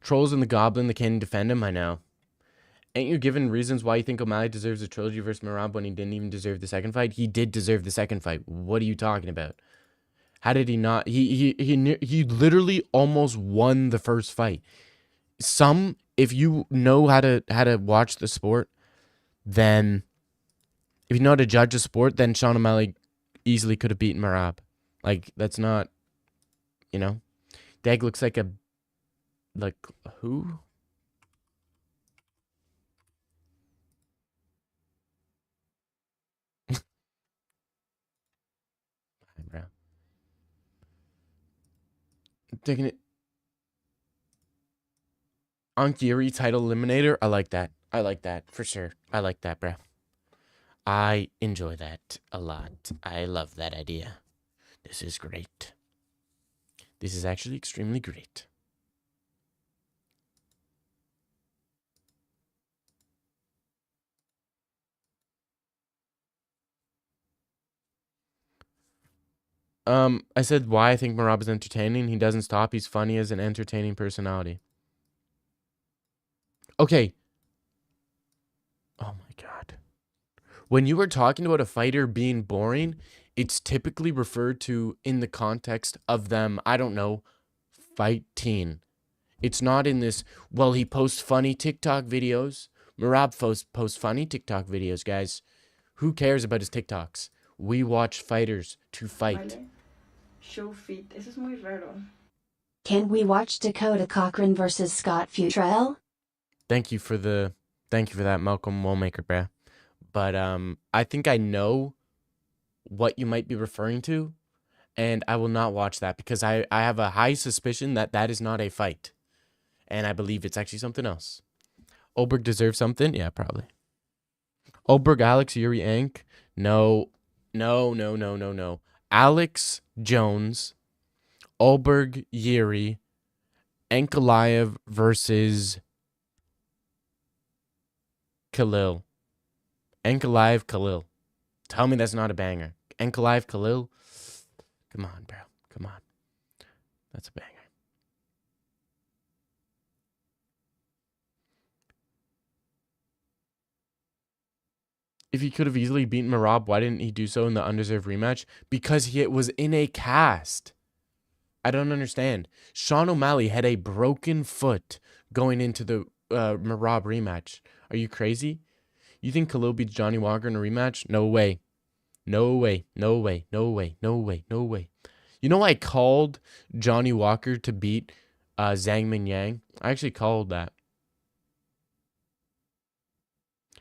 Trolls and the Goblin, they can't defend him, I know. Ain't you given reasons why you think O'Malley deserves a trilogy versus Merab when he didn't even deserve the second fight? He did deserve the second fight. What are you talking about? How did he not? He literally almost won the first fight. If you know how to watch the sport, then if you know how to judge a sport, then Sean O'Malley easily could have beaten Merab. Like, that's not, Dag looks like who? Bro. Taking it. Ankiri title eliminator. I like that. I like that for sure. I like that, bro. I enjoy that a lot. I love that idea. This is great. This is actually extremely great. I said why I think Merab is entertaining. He doesn't stop. He's funny as an entertaining personality. Okay. Oh my god. When you were talking about a fighter being boring, it's typically referred to in the context of them, I don't know, fighting. It's not in this, well, he posts funny TikTok videos. Merab posts funny TikTok videos, guys. Who cares about his TikToks? We watch fighters to fight. Show fit. Eso es muy raro. Can we watch Dakota Cochran versus Scott Futrell? Thank you for that, Malcolm Wallmaker, bruh. But I think I know what you might be referring to, and I will not watch that because I have a high suspicion that that is not a fight, and I believe it's actually something else. Oberg deserves something? Yeah, probably. Oberg, Alex, Yuri, Ank? No. Alex Jones, Oberg, Yuri, Ankalaev versus Khalil. Ankalaev, Khalil. Tell me that's not a banger. Ankalaev, Khalil? Come on, bro. Come on. That's a banger. If he could have easily beaten Merab, why didn't he do so in the undeserved rematch? Because he was in a cast. I don't understand. Sean O'Malley had a broken foot going into the Merab rematch. Are you crazy? You think Khalil beats Johnny Walker in a rematch? No way. No way. No way. No way. No way. No way. You know, I called Johnny Walker to beat Zhang Mingyang. I actually called that.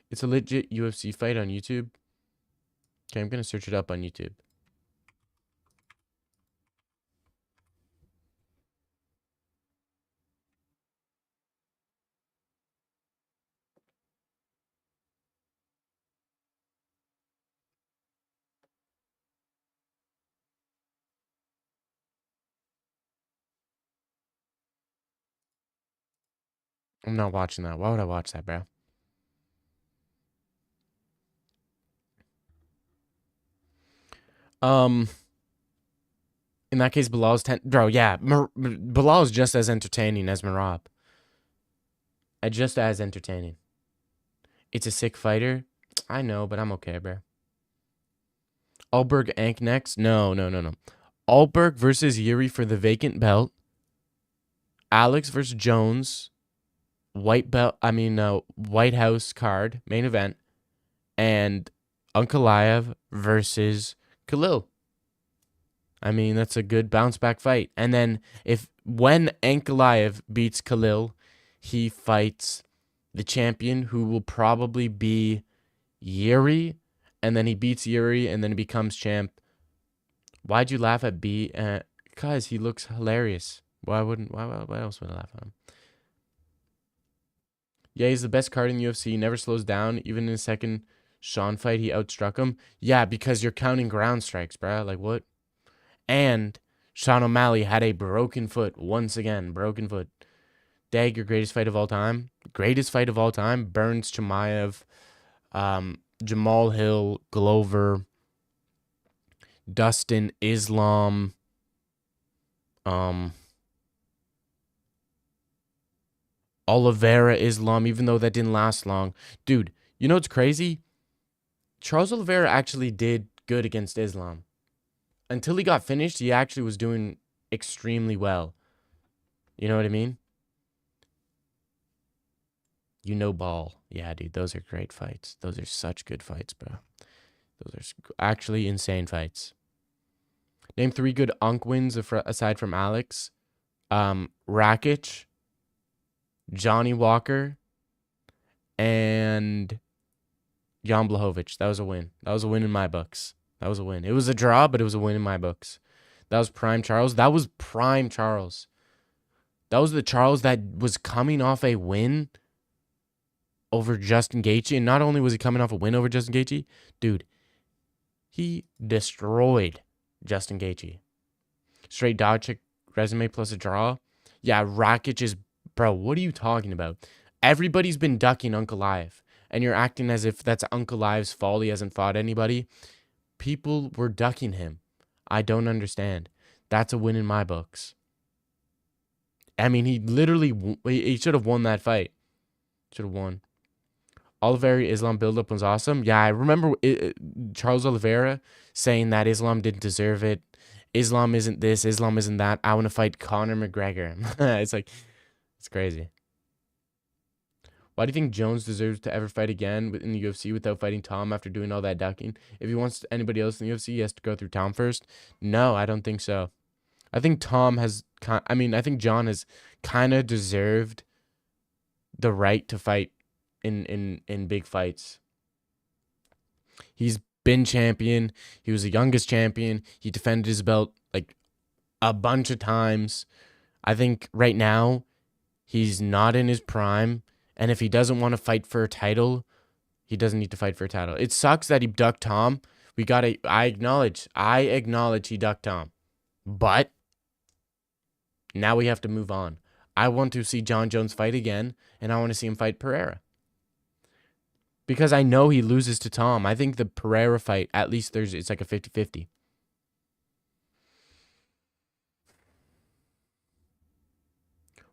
It's a legit UFC fight on YouTube. Okay, I'm going to search it up on YouTube. I'm not watching that. Why would I watch that, bro? In that case, Bilal's bro. Yeah, Bilal's just as entertaining as Merab. Just as entertaining. It's a sick fighter. I know, but I'm okay, bro. Alberg Ank next? No. Alberg versus Yuri for the vacant belt. Alex versus Jones. White House card main event, and Ankalaev versus Khalil. I mean, that's a good bounce back fight. And then when Ankalaev beats Khalil, he fights the champion, who will probably be Yuri, and then he beats Yuri, and then he becomes champ. Why'd you laugh at B? Because he looks hilarious. Why else would I laugh at him? Yeah, he's the best card in the UFC. He never slows down. Even in the second Sean fight, he outstruck him. Yeah, because you're counting ground strikes, bruh. Like, what? And Sean O'Malley had a broken foot. Once again, broken foot. Dagger, greatest fight of all time. Greatest fight of all time. Burns, Chimaev, Jamal Hill, Glover, Dustin, Islam, Oliveira, Islam, even though that didn't last long. Dude, you know what's crazy? Charles Oliveira actually did good against Islam. Until he got finished, he actually was doing extremely well. You know what I mean? You know ball. Yeah, dude, those are great fights. Those are such good fights, bro. Those are actually insane fights. Name 3 good Unk wins aside from Alex. Rakic, Johnny Walker, and Jan Blachowicz. That was a win. That was a win in my books. That was a win. It was a draw, but it was a win in my books. That was prime Charles. That was prime Charles. That was the Charles that was coming off a win over Justin Gaethje. And not only was he coming off a win over Justin Gaethje, dude, he destroyed Justin Gaethje. Straight dog check resume plus a draw. Yeah, Rakic is, bro, what are you talking about? Everybody's been ducking Ankalaev, and you're acting as if that's Ankalaev's fault. He hasn't fought anybody. People were ducking him. I don't understand. That's a win in my books. I mean, he should have won that fight. Should have won. Oliveira Islam buildup was awesome. Yeah, I remember Charles Oliveira saying that Islam didn't deserve it. Islam isn't this. Islam isn't that. I want to fight Conor McGregor. It's crazy. Why do you think Jones deserves to ever fight again in the UFC without fighting Tom after doing all that ducking? If he wants anybody else in the UFC, he has to go through Tom first. No, I don't think so. I think Tom has. I think John has kind of deserved the right to fight in big fights. He's been champion. He was the youngest champion. He defended his belt like a bunch of times. I think right now he's not in his prime. And if he doesn't want to fight for a title, he doesn't need to fight for a title. It sucks that he ducked Tom. I acknowledge he ducked Tom. But now we have to move on. I want to see John Jones fight again, and I want to see him fight Pereira. Because I know he loses to Tom. I think the Pereira fight, at least it's like a 50-50.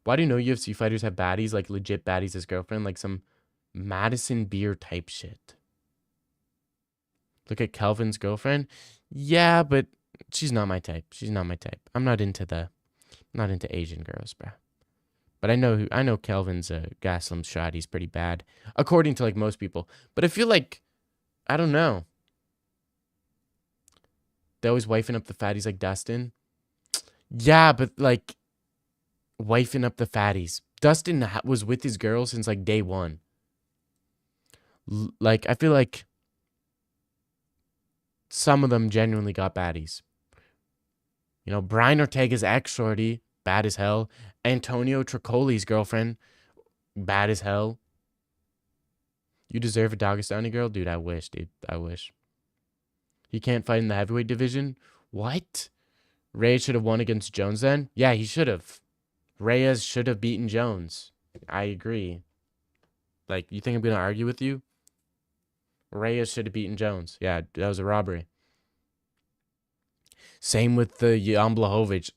Why do UFC fighters have baddies, like legit baddies as girlfriend? Like some Madison Beer type shit. Look at Kelvin's girlfriend. Yeah, but she's not my type. She's not my type. I'm not into Asian girls, bro. But I know Kelvin's Gaslam's shot. He's pretty bad, according to like most people. But I feel like, I don't know. They always wifing up the fatties like Dustin. Yeah, but like wifing up the fatties. Dustin was with his girl since like day one. Like I feel like some of them genuinely got baddies. You know, Brian Ortega's ex shorty, bad as hell. Antonio Tricoli's girlfriend, bad as hell. You deserve a Dagestani girl? Dude, I wish, dude. I wish. He can't fight in the heavyweight division? What? Reyes should have won against Jones then? Yeah, he should have. Reyes should have beaten Jones. I agree. Like, you think I'm going to argue with you? Reyes should have beaten Jones. Yeah, that was a robbery. Same with the Jan Blachowicz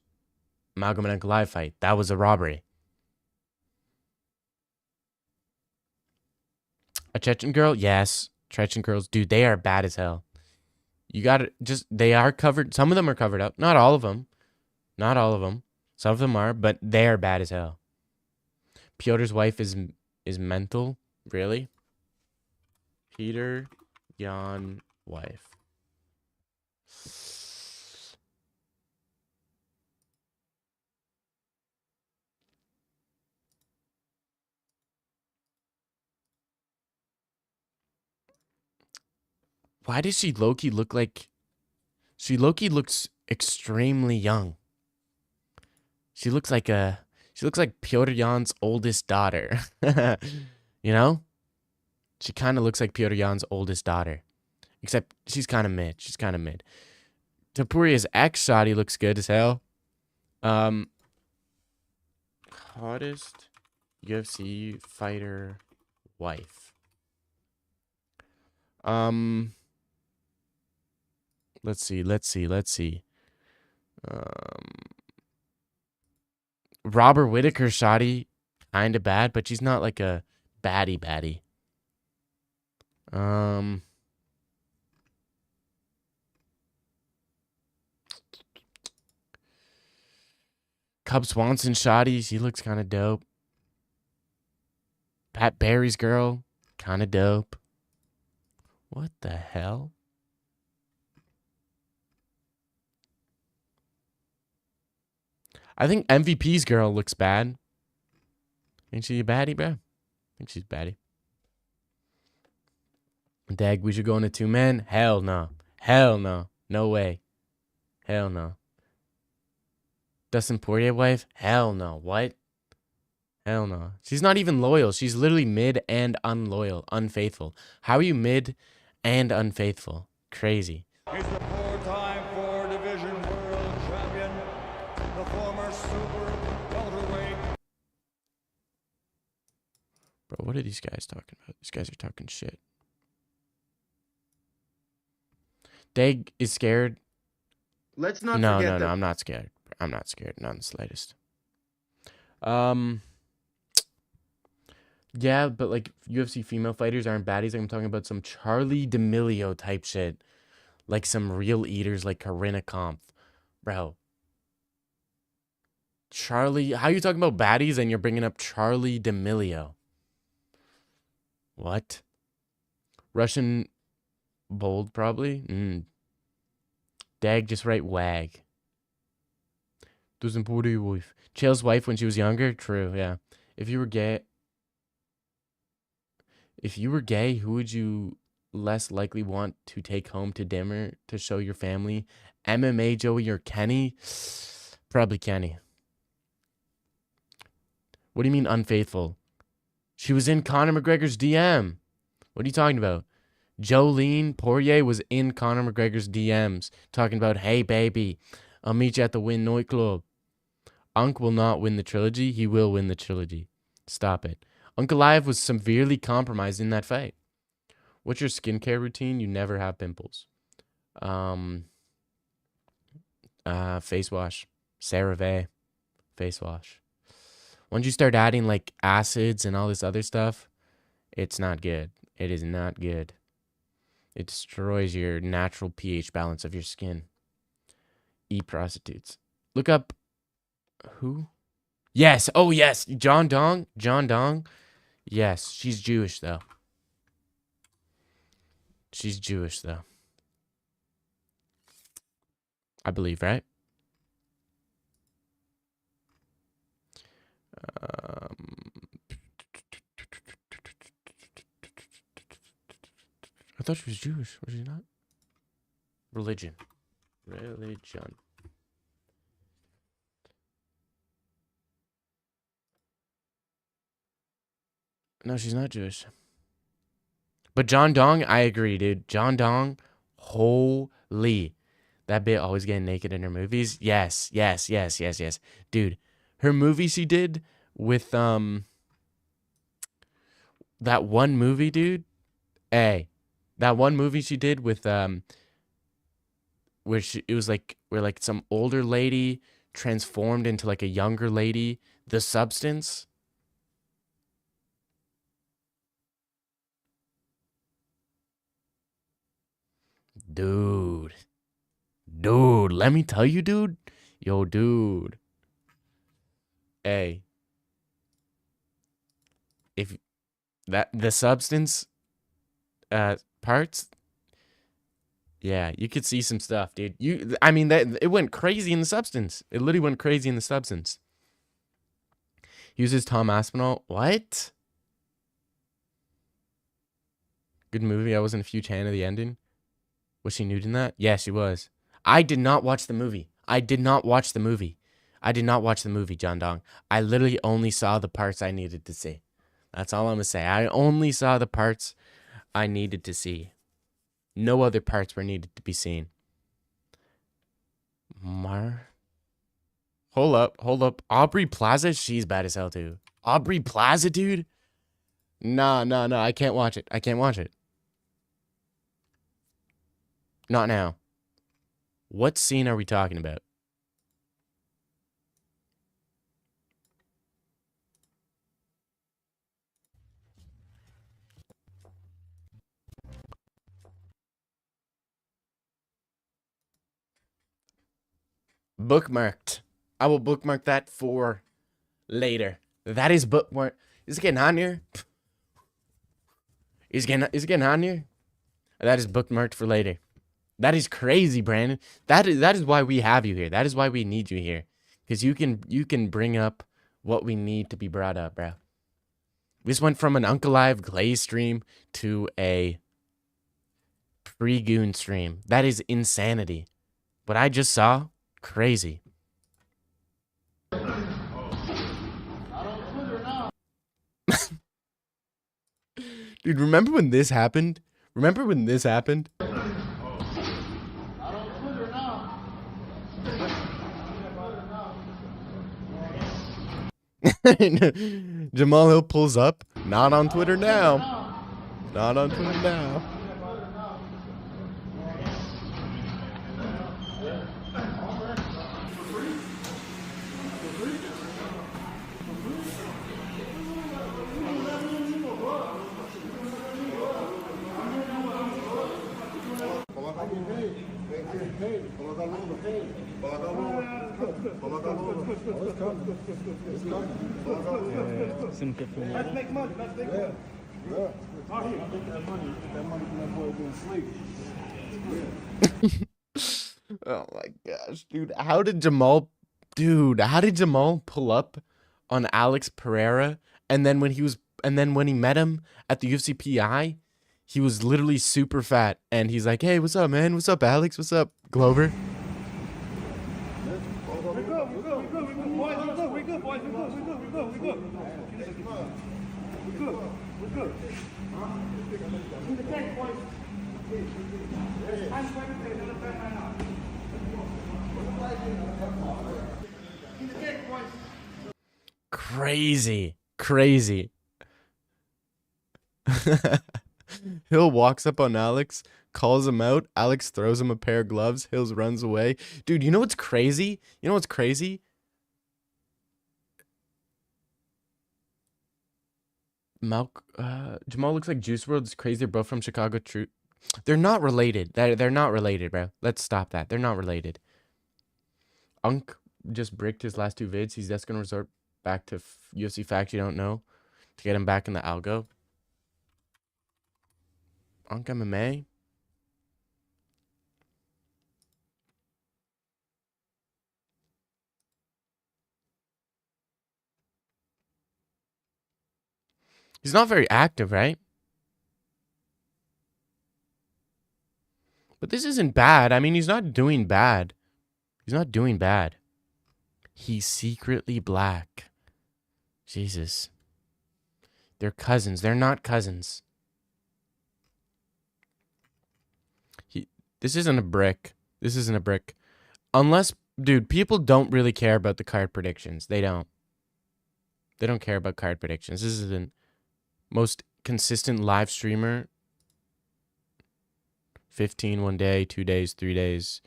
Magomed Ankalaev fight. That was a robbery. A Chechen girl? Yes. Chechen girls, dude, they are bad as hell. You got to just, they are covered. Some of them are covered up. Not all of them. Not all of them. Some of them are, but they are bad as hell. Piotr's wife is mental. Really? Peter Jan wife. Why does she low-key look like... She low-key looks extremely young. She looks like Piotr Jan's oldest daughter. You know? She kind of looks like Piotr Jan's oldest daughter. Except she's kind of mid. She's kind of mid. Topuria's ex-shotty looks good as hell. Hottest UFC fighter wife. Let's see. Robert Whitaker shotty, kind of bad, but she's not like a baddie. Cub Swanson shotty, she looks kind of dope. Pat Barry's girl, kind of dope. What the hell? I think MVP's girl looks bad. Ain't she a baddie, bro? I think she's baddie. Dag, we should go into 2-man? Hell no. Hell no. No way. Hell no. Dustin Poirier wife? Hell no. What? Hell no. She's not even loyal. She's literally mid and unloyal, unfaithful. How are you mid and unfaithful? Crazy. He's the four-time four-division world champion, the former super welterweight. Bro, what are these guys talking about? These guys are talking shit. Dag is scared. Let's not No, forget that. I'm not scared. I'm not scared. Not in the slightest. Yeah, but like UFC female fighters aren't baddies. I'm talking about some Charlie D'Amelio type shit. Like some real eaters like Corinna Kampf. Bro. Charlie, how are you talking about baddies and you're bringing up Charlie D'Amelio? What? Russian bold, probably? Dag, just write wag. Doesn't put your wife. Chael's wife when she was younger? True, yeah. If you were gay, who would you less likely want to take home to dinner to show your family? MMA Joey or Kenny? Probably Kenny. What do you mean unfaithful? She was in Conor McGregor's DM. What are you talking about? Jolene Poirier was in Conor McGregor's DMs talking about, hey, baby, I'll meet you at the Win nightclub. Unk will not win the trilogy. He will win the trilogy. Stop it. Ankalaev was severely compromised in that fight. What's your skincare routine? You never have pimples. Face wash. CeraVe. Face wash. Once you start adding like acids and all this other stuff, it's not good. It is not good. It destroys your natural pH balance of your skin. Eat prostitutes. Look up who? Yes. Oh, yes. John Dong. Yes. She's Jewish, though. I believe, right? I thought she was Jewish. Was she not? Religion. No, she's not Jewish. But John Dong, I agree, dude. John Dong, holy. That bitch always getting naked in her movies. Yes. Dude, her movie she did with that one movie, dude. Hey, that one movie she did with where it was like where like some older lady transformed into like a younger lady. The Substance. Dude. Dude, let me tell you, dude. Yo, dude. Hey, if that The Substance parts, yeah, you could see some stuff, dude. I mean that it went crazy in The Substance. It literally went crazy in The Substance. Uses Tom Aspinall. What? Good movie. I wasn't a huge fan of the ending. Was she nude in that? Yeah, she was. I did not watch the movie. I did not watch the movie, John Dong. I literally only saw the parts I needed to see. That's all I'm gonna say. I only saw the parts I needed to see. No other parts were needed to be seen. Hold up. Aubrey Plaza, she's bad as hell too. Aubrey Plaza, dude. Nah. I can't watch it. Not now. What scene are we talking about? Bookmarked. I will bookmark that for later. That is bookmarked. Is it getting on here? Is it getting on here? That is bookmarked for later. That is crazy, Brandon. That is why we have you here. That is why we need you here. Because you can bring up what we need to be brought up, bro. We just went from an Uncalive Glaze stream to a pre-goon stream. That is insanity. What I just saw, crazy. Dude, remember when this happened? Jamal Hill pulls up. Not on Twitter now. Let's make money. Yeah. That money from that boy being asleep. Oh my gosh, dude. How did Jamal pull up on Alex Pereira and then when he met him at the UFC PI, he was literally super fat and he's like, "Hey, what's up, man? What's up, Alex? What's up, Glover?" Crazy. Hill walks up on Alex, calls him out. Alex throws him a pair of gloves. Hills runs away. Dude, you know what's crazy? Jamal looks like Juice WRLD's crazy. They're both from Chicago. True. They're not related. They're not related, bro. Let's stop that. They're not related. Unk just bricked his last two vids. He's just gonna resort back to UFC facts you don't know to get him back in the algo. Unk MMA. He's not very active, right? But this isn't bad. I mean, he's not doing bad. He's not doing bad. He's secretly black. Jesus. They're cousins. They're not cousins. This isn't a brick. This isn't a brick. Unless, dude, people don't really care about the card predictions. They don't. They don't care about card predictions. This is the most consistent live streamer. 15 one day, 2 days, 3 days,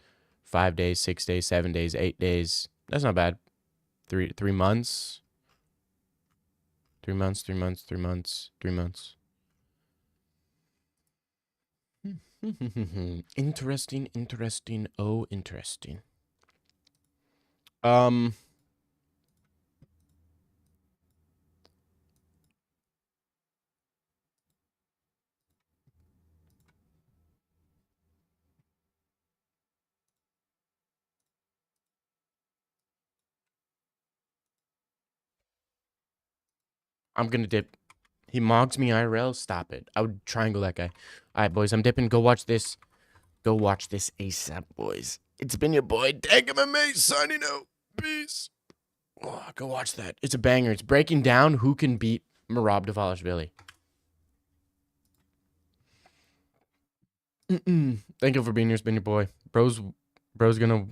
5 days, 6 days, 7 days, 8 days. That's not bad. 3 months. 3 months, 3 months, 3 months, 3 months. Interesting, interesting. Oh, interesting. I'm gonna dip. He mogs me IRL. Stop it. I would triangle that guy. All right, boys. I'm dipping. Go watch this. Go watch this ASAP, boys. It's been your boy, Dag MMA, signing out. Peace. Oh, go watch that. It's a banger. It's breaking down who can beat Merab Dvalishvili. Thank you for being here. It's been your boy. Bro's gonna...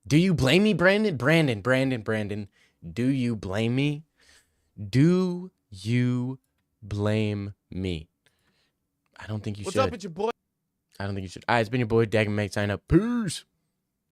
Do you blame me, Brandon? Brandon. Do you blame me? Do you blame me? I don't think you should. What's up with your boy? I don't think you should. All right, it's been your boy, Dag MMA, sign up. Peace.